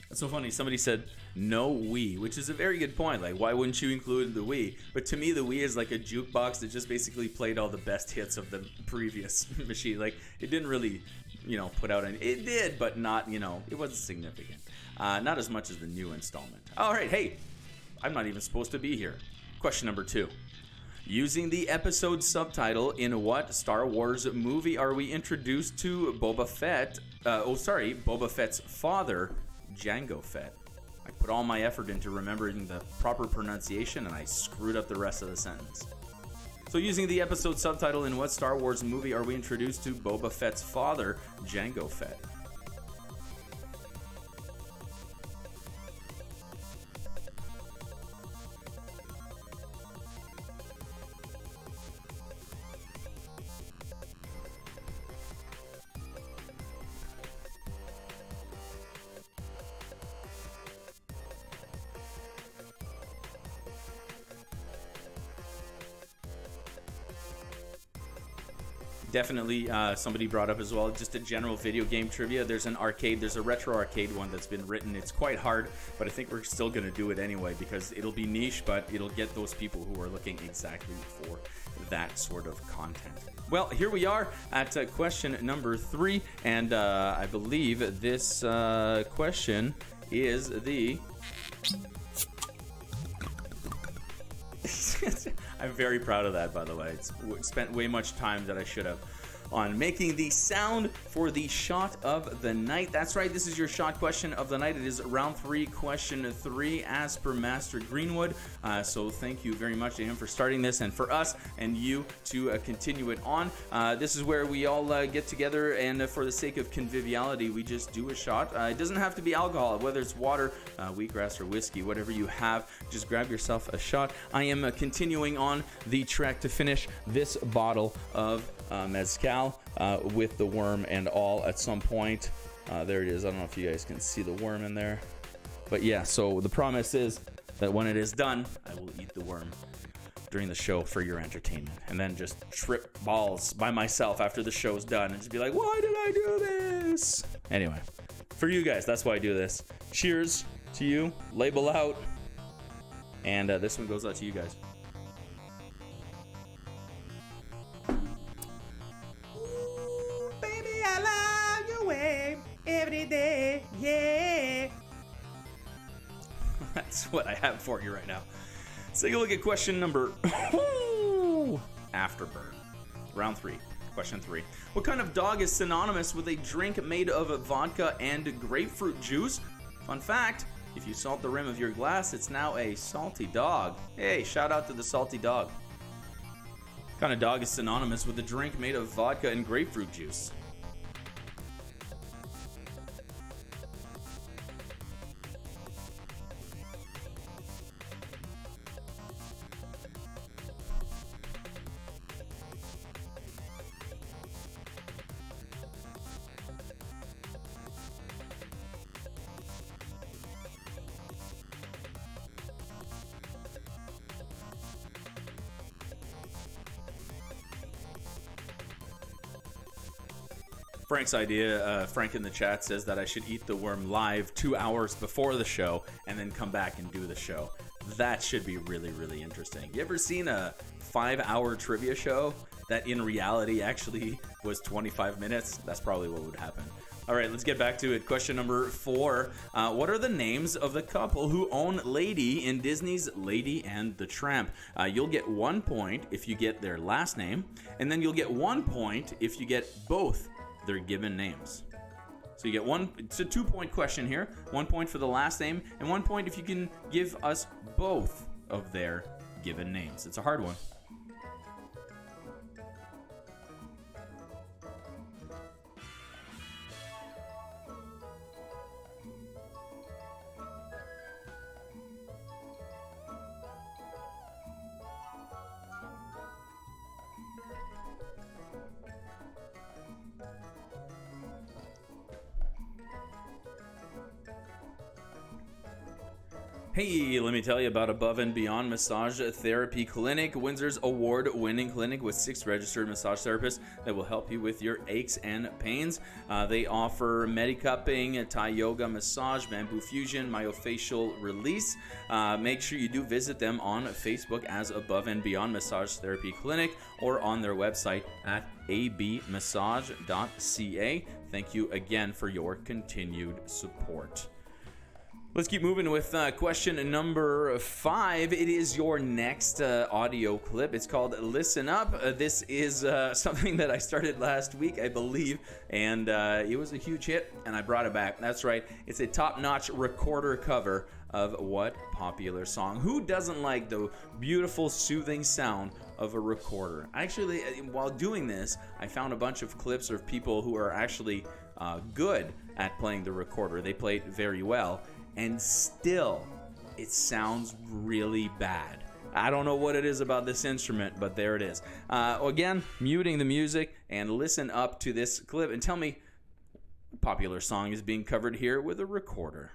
That's so funny. Somebody said no Wii, which is a very good point. Like, why wouldn't you include the Wii? But to me, the Wii is like a jukebox that just basically played all the best hits of the previous machine. Like, it didn't really, put out any. It did, but not, it wasn't significant. Not as much as the new installment. All right, hey, I'm not even supposed to be here. Question number 2. Using the episode subtitle, in what Star Wars movie are we introduced to Boba Fett? Boba Fett's father, Jango Fett. I put all my effort into remembering the proper pronunciation, and I screwed up the rest of the sentence. So using the episode subtitle, in what Star Wars movie are we introduced to Boba Fett's father, Jango Fett? Definitely, somebody brought up as well, just a general video game trivia. There's an arcade, there's a retro arcade one that's been written. It's quite hard, but I think we're still going to do it anyway because it'll be niche, but it'll get those people who are looking exactly for that sort of content. Well, here we are at question number 3, and I believe this question is the... I'm very proud of that, by the way. It's spent way much time that I should have on making the sound for the shot of the night. That's right, this is your shot question of the night. It is round 3, question 3, as per Master Greenwood. So thank you very much to him for starting this, and for us and you to continue it on. This is where we all get together, and for the sake of conviviality, we just do a shot. It doesn't have to be alcohol, whether it's water, wheatgrass, or whiskey, whatever you have, just grab yourself a shot. I am continuing on the trek to finish this bottle of mezcal with the worm and all at some point. There it is. I don't know if you guys can see the worm in there, but yeah, so the promise is that when it is done, I will eat the worm during the show for your entertainment, and then just trip balls by myself after the show's done and just be like, why did I do this? Anyway, for you guys, that's why I do this. Cheers to you. Label out. And this one goes out to you guys. Every day, yeah. That's what I have for you right now. Let's take a look at question number Afterburn. Round 3. Question 3. What kind of dog is synonymous with a drink made of vodka and grapefruit juice? Fun fact, if you salt the rim of your glass, it's now a salty dog. Hey, shout out to the salty dog. What kind of dog is synonymous with a drink made of vodka and grapefruit juice? Frank's idea, Frank in the chat says that I should eat the worm live 2 hours before the show and then come back and do the show. That should be really, really interesting. You ever seen a 5-hour trivia show that in reality actually was 25 minutes? That's probably what would happen. All right, let's get back to it. Question number 4. What are the names of the couple who own Lady in Disney's Lady and the Tramp? You'll get 1 point if you get their last name, and then you'll get 1 point if you get both their given names. So you get it's a 2-point question here. 1 point for the last name, and 1 point if you can give us both of their given names. It's a hard one. Hey, let me tell you about Above and Beyond Massage Therapy Clinic, Windsor's award-winning clinic with 6 registered massage therapists that will help you with your aches and pains. They offer Medicupping, Thai Yoga Massage, Bamboo Fusion, Myofacial Release. Make sure you do visit them on Facebook as Above and Beyond Massage Therapy Clinic or on their website at abmassage.ca. Thank you again for your continued support. Let's keep moving with question number 5. It is your next audio clip. It's called Listen Up. This is something that I started last week, I believe, and it was a huge hit, and I brought it back. That's right. It's a top-notch recorder cover of what popular song? Who doesn't like the beautiful, soothing sound of a recorder? Actually, while doing this, I found a bunch of clips of people who are actually good at playing the recorder. They play it very well. And still, it sounds really bad. I don't know what it is about this instrument, but there it is. Again, muting the music and listen up to this clip and tell me what popular song is being covered here with a recorder.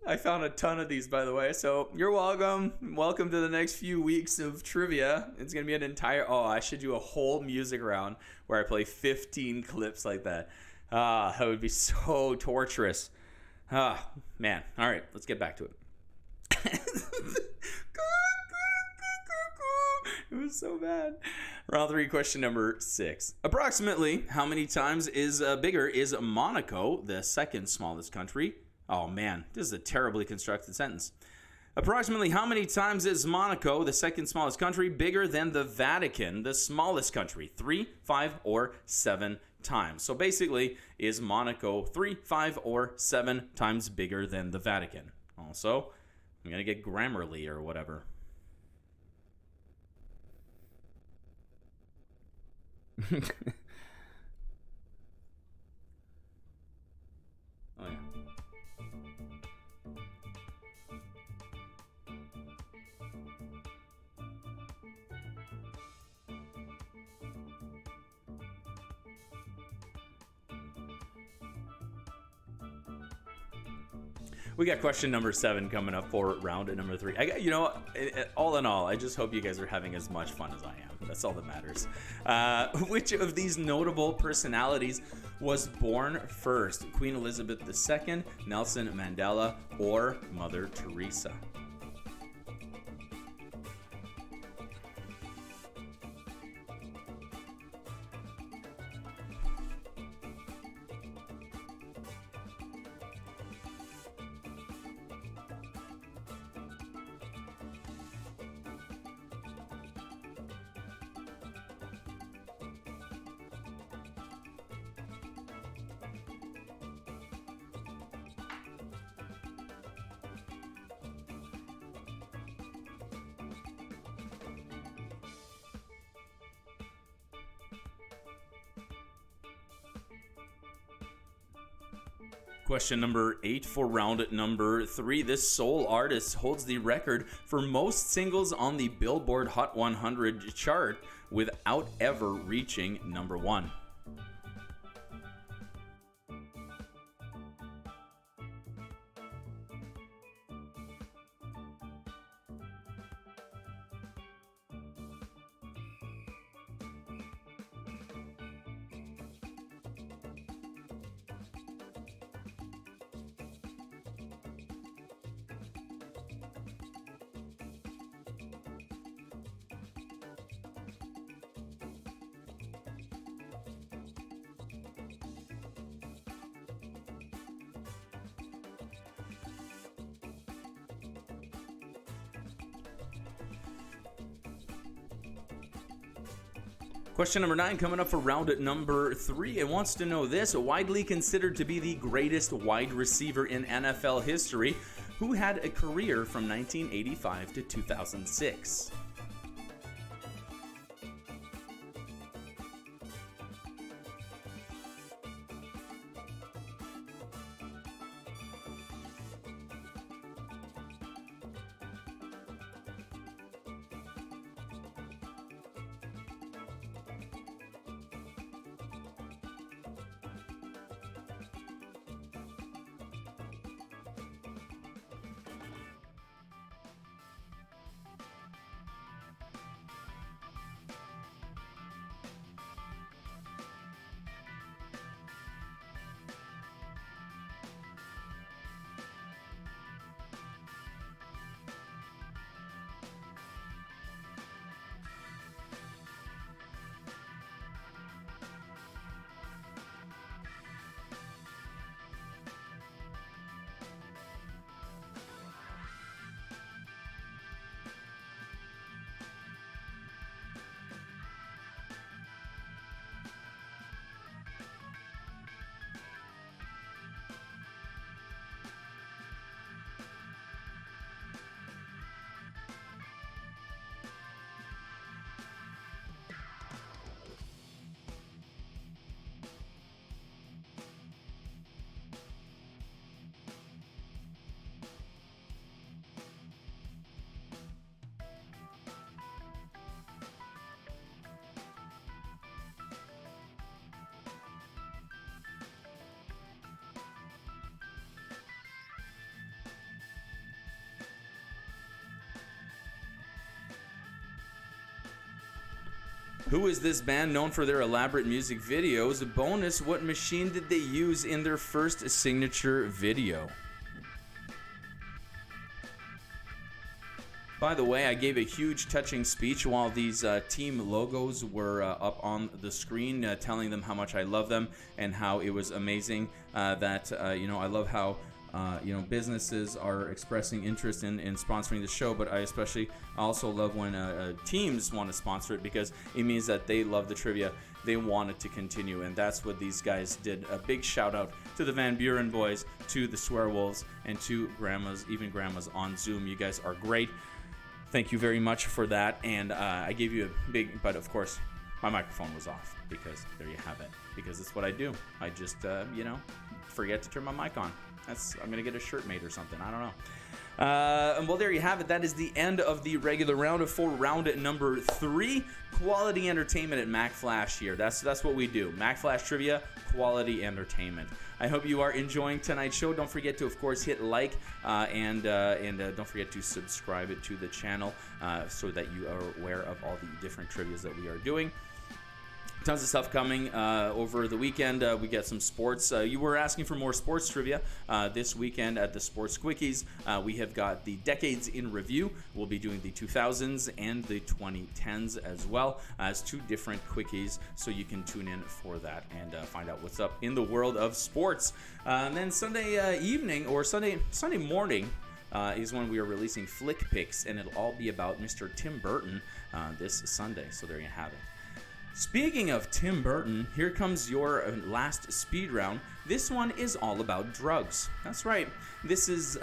I found a ton of these, by the way, so you're welcome. Welcome to the next few weeks of trivia. It's going to be an entire... I should do a whole music round where I play 15 clips like that. That would be so torturous. Man. All right, let's get back to it. It was so bad. Round 3, question number 6. Approximately how many times bigger is Monaco, the second smallest country? Oh man, this is a terribly constructed sentence. Approximately how many times is Monaco, the second smallest country, bigger than the Vatican, the smallest country? 3, 5, or 7 times. So basically, is Monaco 3, 5, or 7 times bigger than the Vatican? Also, I'm going to get Grammarly or whatever. Oh yeah. We got question number 7 coming up for round number 3. All in all, I just hope you guys are having as much fun as I am. That's all that matters. Which of these notable personalities was born first? Queen Elizabeth II, Nelson Mandela, or Mother Teresa? Question number 8 for round number 3. This soul artist holds the record for most singles on the Billboard Hot 100 chart without ever reaching number 1. Question number 9 coming up for round number 3. It wants to know this. Widely considered to be the greatest wide receiver in NFL history, who had a career from 1985 to 2006. Who is this band known for their elaborate music videos? Bonus, what machine did they use in their first signature video? By the way, I gave a huge touching speech while these team logos were up on the screen, telling them how much I love them and how it was amazing that, I love how businesses are expressing interest in sponsoring the show, but I especially also love when teams want to sponsor it, because it means that they love the trivia, they want it to continue, and that's what these guys did. A big shout out to the Van Buren boys, to the Swearwolves, and to grandmas, even grandmas on Zoom. You guys are great. Thank you very much for that, and I gave you a big, but of course my microphone was off, because there you have it, because it's what I do. I just forget to turn my mic on. I'm gonna get a shirt made or something. I don't know. Well, there you have it. That is the end of the regular round for round number 3. Quality entertainment at Mack Flash here. That's what we do. Mack Flash trivia, quality entertainment. I hope you are enjoying tonight's show. Don't forget to, of course, hit like and don't forget to subscribe to the channel so that you are aware of all the different trivias that we are doing. Tons of stuff coming over the weekend. We get some sports. You were asking for more sports trivia this weekend at the Sports Quickies. We have got the Decades in Review. We'll be doing the 2000s and the 2010s as well as 2 different quickies, so you can tune in for that and find out what's up in the world of sports. And then Sunday evening or Sunday morning is when we are releasing Flick Picks, and it'll all be about Mr. Tim Burton this Sunday. So there you have it. Speaking of Tim Burton, here comes your last speed round. This one is all about drugs. That's right. This is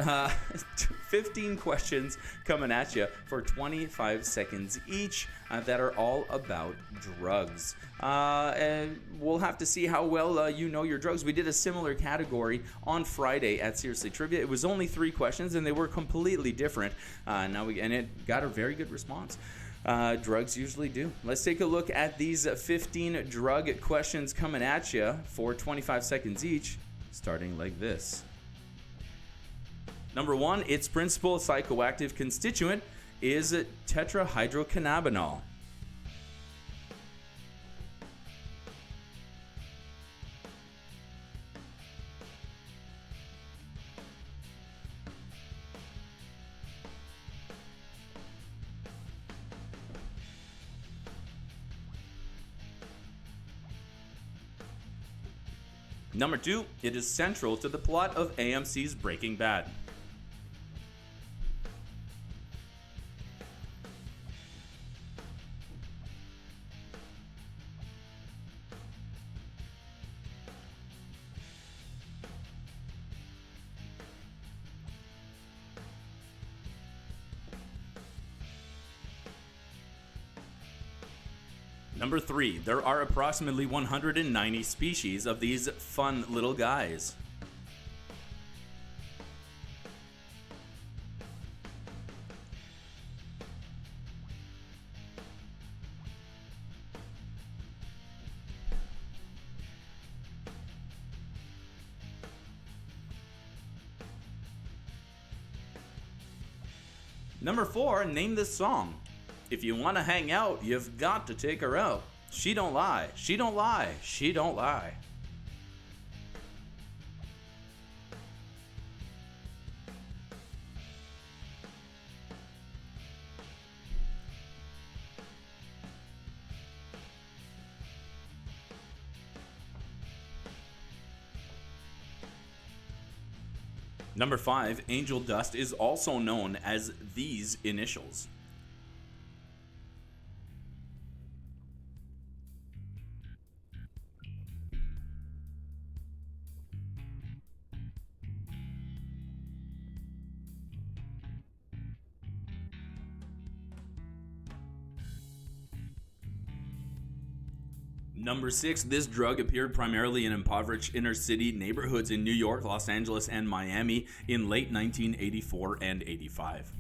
15 questions coming at you for 25 seconds each that are all about drugs. And we'll have to see how well you know your drugs. We did a similar category on Friday at Seriously Trivia. It was only 3 questions and they were completely different. And it got a very good response. Drugs usually do. Let's take a look at these 15 drug questions coming at you for 25 seconds each, starting like this. Number 1, its principal psychoactive constituent is tetrahydrocannabinol. Number 2, it is central to the plot of AMC's Breaking Bad. Number 3, there are approximately 190 species of these fun little guys. Number 4, name this song. If you want to hang out, you've got to take her out. She don't lie, she don't lie, she don't lie. Number 5, angel dust is also known as these initials. Number 6, this drug appeared primarily in impoverished inner city neighborhoods in New York, Los Angeles, and Miami in late 1984 and 85.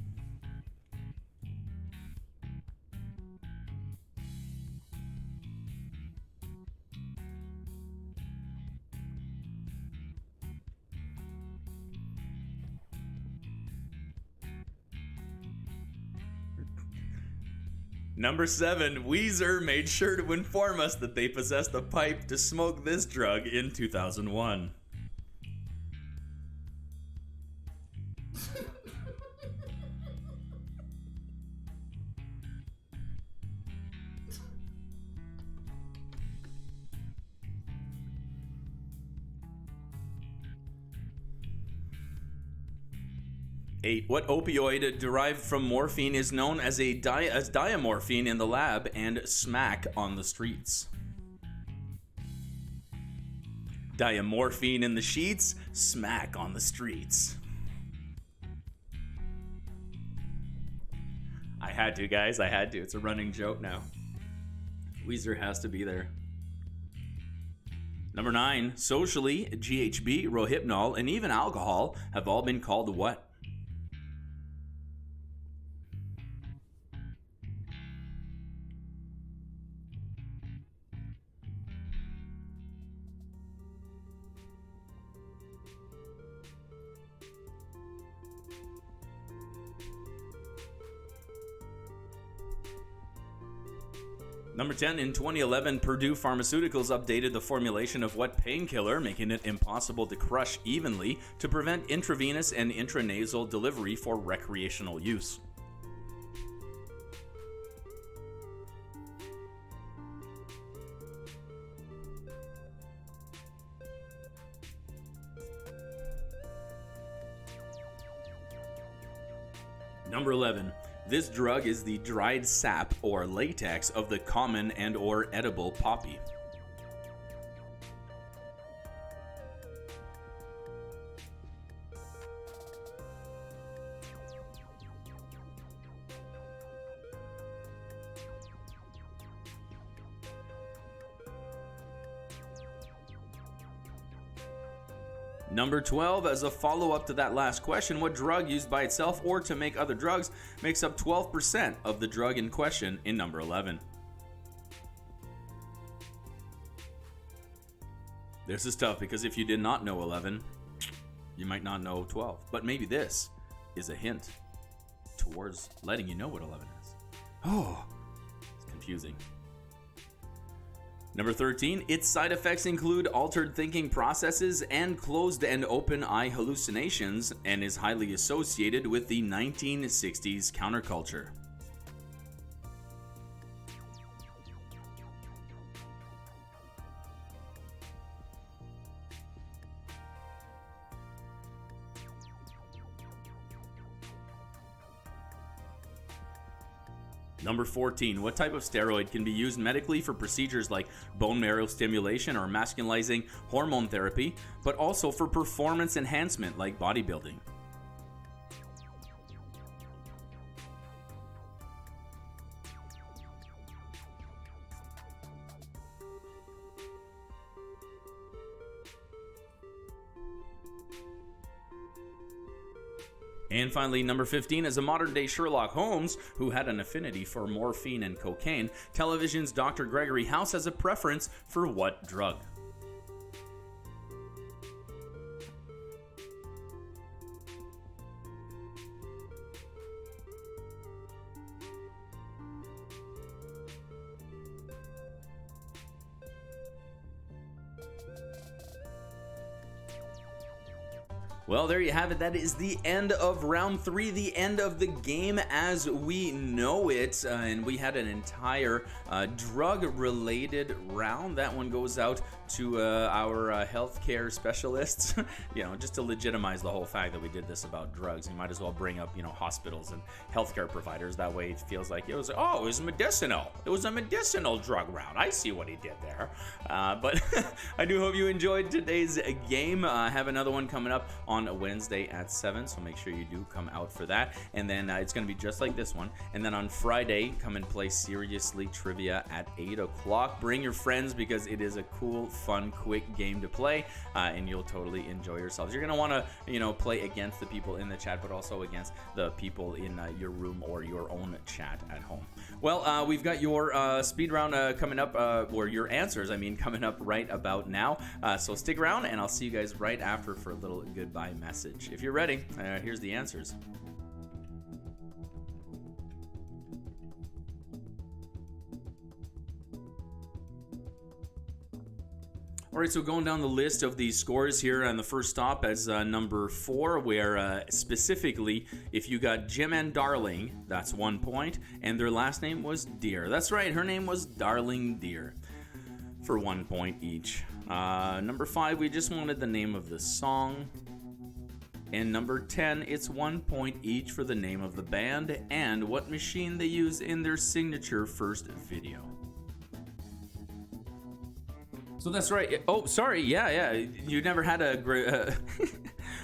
Number 7, Weezer made sure to inform us that they possessed a pipe to smoke this drug in 2001. Eight, what opioid derived from morphine is known as as diamorphine in the lab and smack on the streets? Diamorphine in the sheets, smack on the streets. I had to, guys, I had to. It's a running joke now. Weezer has to be there. Number 9, socially, GHB, Rohypnol, and even alcohol have all been called what? Number 10, in 2011, Purdue Pharmaceuticals updated the formulation of what painkiller, making it impossible to crush evenly to prevent intravenous and intranasal delivery for recreational use. Number 11, This drug is the dried sap or latex of the common and or edible poppy. Number 12, as a follow-up to that last question, what drug used by itself or to make other drugs makes up 12% of the drug in question in number 11? This is tough because if you did not know 11, you might not know 12. But maybe this is a hint towards letting you know what 11 is. Oh, it's confusing. Number 13, its side effects include altered thinking processes and closed and open eye hallucinations, and is highly associated with the 1960s counterculture. Number 14, what type of steroid can be used medically for procedures like bone marrow stimulation or masculinizing hormone therapy, but also for performance enhancement like bodybuilding? And finally, number 15, as a modern-day Sherlock Holmes who had an affinity for morphine and cocaine, television's Dr. Gregory House has a preference for what drug? Well, there you have it. That is the end of round 3, the end of the game as we know it. And we had an entire drug-related round. That one goes out to our healthcare specialists, just to legitimize the whole fact that we did this about drugs. You might as well bring up, hospitals and healthcare providers. That way it feels like it was medicinal. It was a medicinal drug round. I see what he did there. But I do hope you enjoyed today's game. I have another one coming up on a Wednesday at 7, so make sure you do come out for that. And then it's going to be just like this one. And then on Friday, come and play Seriously Trivia at 8 o'clock. Bring your friends because it is a cool, fun, quick game to play, and you'll totally enjoy yourselves. You're going to want to, play against the people in the chat, but also against the people in your room or your own chat at home. Well, we've got your speed round coming up, or your answers, coming up right about now. So stick around, and I'll see you guys right after for a little goodbye message. If you're ready, here's the answers. All right, so going down the list of the scores here, and the first stop as number 4, where specifically, if you got Jim and Darling, that's 1 point, and their last name was Deer. That's right, her name was Darling Deer, for 1 point each. Number 5, we just wanted the name of the song. And number 10, it's 1 point each for the name of the band and what machine they use in their signature first video. So that's right. Oh, sorry. Yeah. You never had a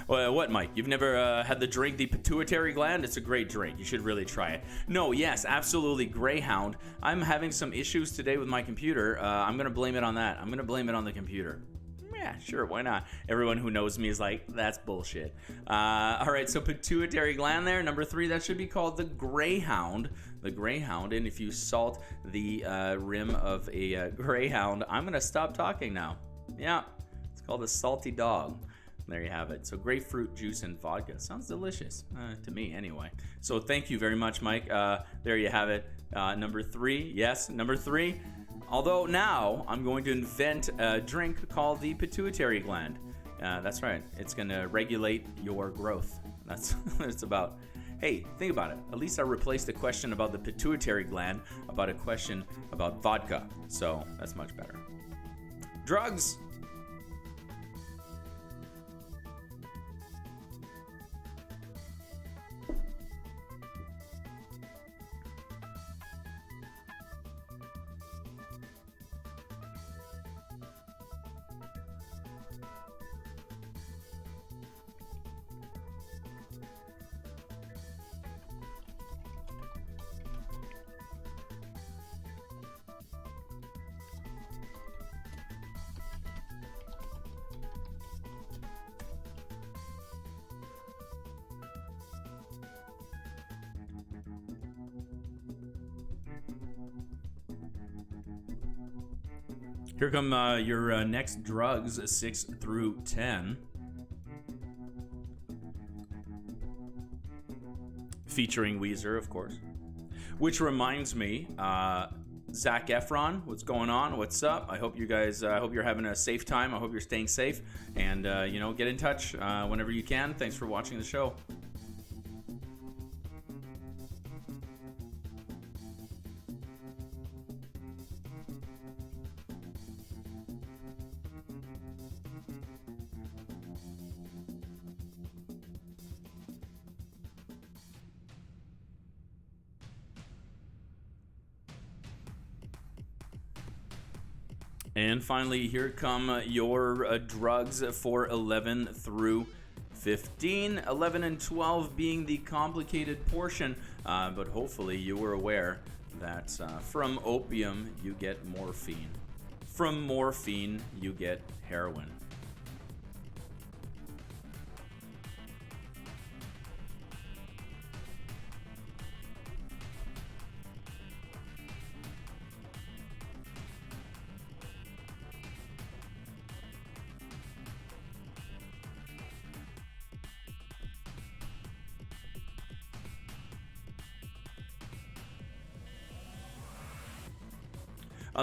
what, Mike? You've never had the drink, the pituitary gland? It's a great drink. You should really try it. No, yes, absolutely. Greyhound. I'm having some issues today with my computer. I'm going to blame it on that. I'm going to blame it on the computer. Yeah, sure, why not? Everyone who knows me is like, that's bullshit. All right, so pituitary gland there. Number 3, that should be called the Greyhound. The Greyhound, and if you salt the rim of a Greyhound, I'm going to stop talking now. Yeah, it's called a salty dog. There you have it. So grapefruit juice and vodka. Sounds delicious, to me anyway. So thank you very much, Mike. There you have it. Number 3, yes, number 3. Although now I'm going to invent a drink called the pituitary gland. That's right. It's going to regulate your growth. That's what it's about. Hey, think about it. At least I replaced the question about the pituitary gland about a question about vodka. So that's much better. Drugs. Here come your next drugs, 6 through 10. Featuring Weezer, of course. Which reminds me, Zac Efron, what's going on? What's up? I hope you guys, I hope you're having a safe time. I hope you're staying safe. And, get in touch whenever you can. Thanks for watching the show. And finally, here come your drugs for 11 through 15. 11 and 12 being the complicated portion, but hopefully you were aware that from opium you get morphine. From morphine you get heroin.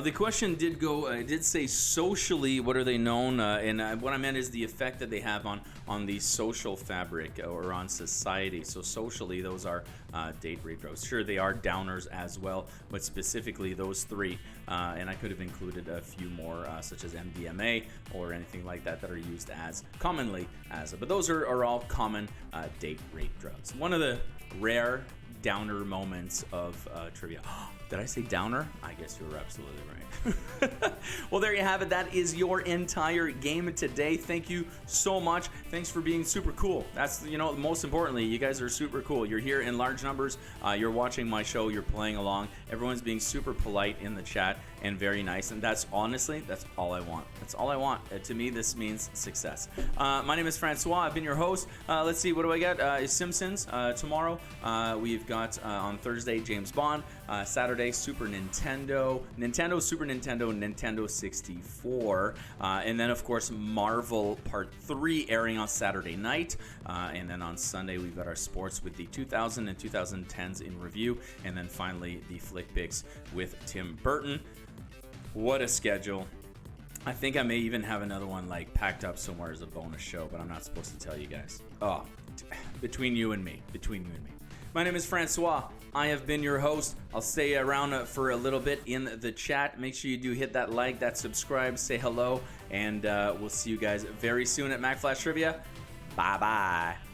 The question did go. It did say socially. What are they known? And what I meant is the effect that they have on the social fabric or on society. So socially, those are date rape drugs. Sure, they are downers as well, but specifically those three. And I could have included a few more, such as MDMA or anything like that are used as commonly as. But those are all common date rape drugs. One of the rare downer moments of trivia. Did I say downer? I guess you were absolutely right. Well, there you have it. That is your entire game today. Thank you so much. Thanks for being super cool. That's, most importantly, you guys are super cool. You're here in large numbers. You're watching my show. You're playing along. Everyone's being super polite in the chat and very nice. And that's all I want. That's all I want. To me, this means success. My name is François. I've been your host. Let's see. What do I got? Simpsons tomorrow. We've got on Thursday, James Bond. Saturday, Super Nintendo, Super Nintendo, Nintendo 64, and then of course Marvel Part 3 airing on Saturday night, and then on Sunday we've got our sports with the 2000 and 2010s in review, and then finally the flick picks with Tim Burton. What a schedule. I think I may even have another one packed up somewhere as a bonus show, but I'm not supposed to tell you guys. Oh, between you and me. My name is François. I have been your host. I'll stay around for a little bit in the chat. Make sure you do hit that like, that subscribe, say hello, and we'll see you guys very soon at Mack Flash Trivia. Bye-bye.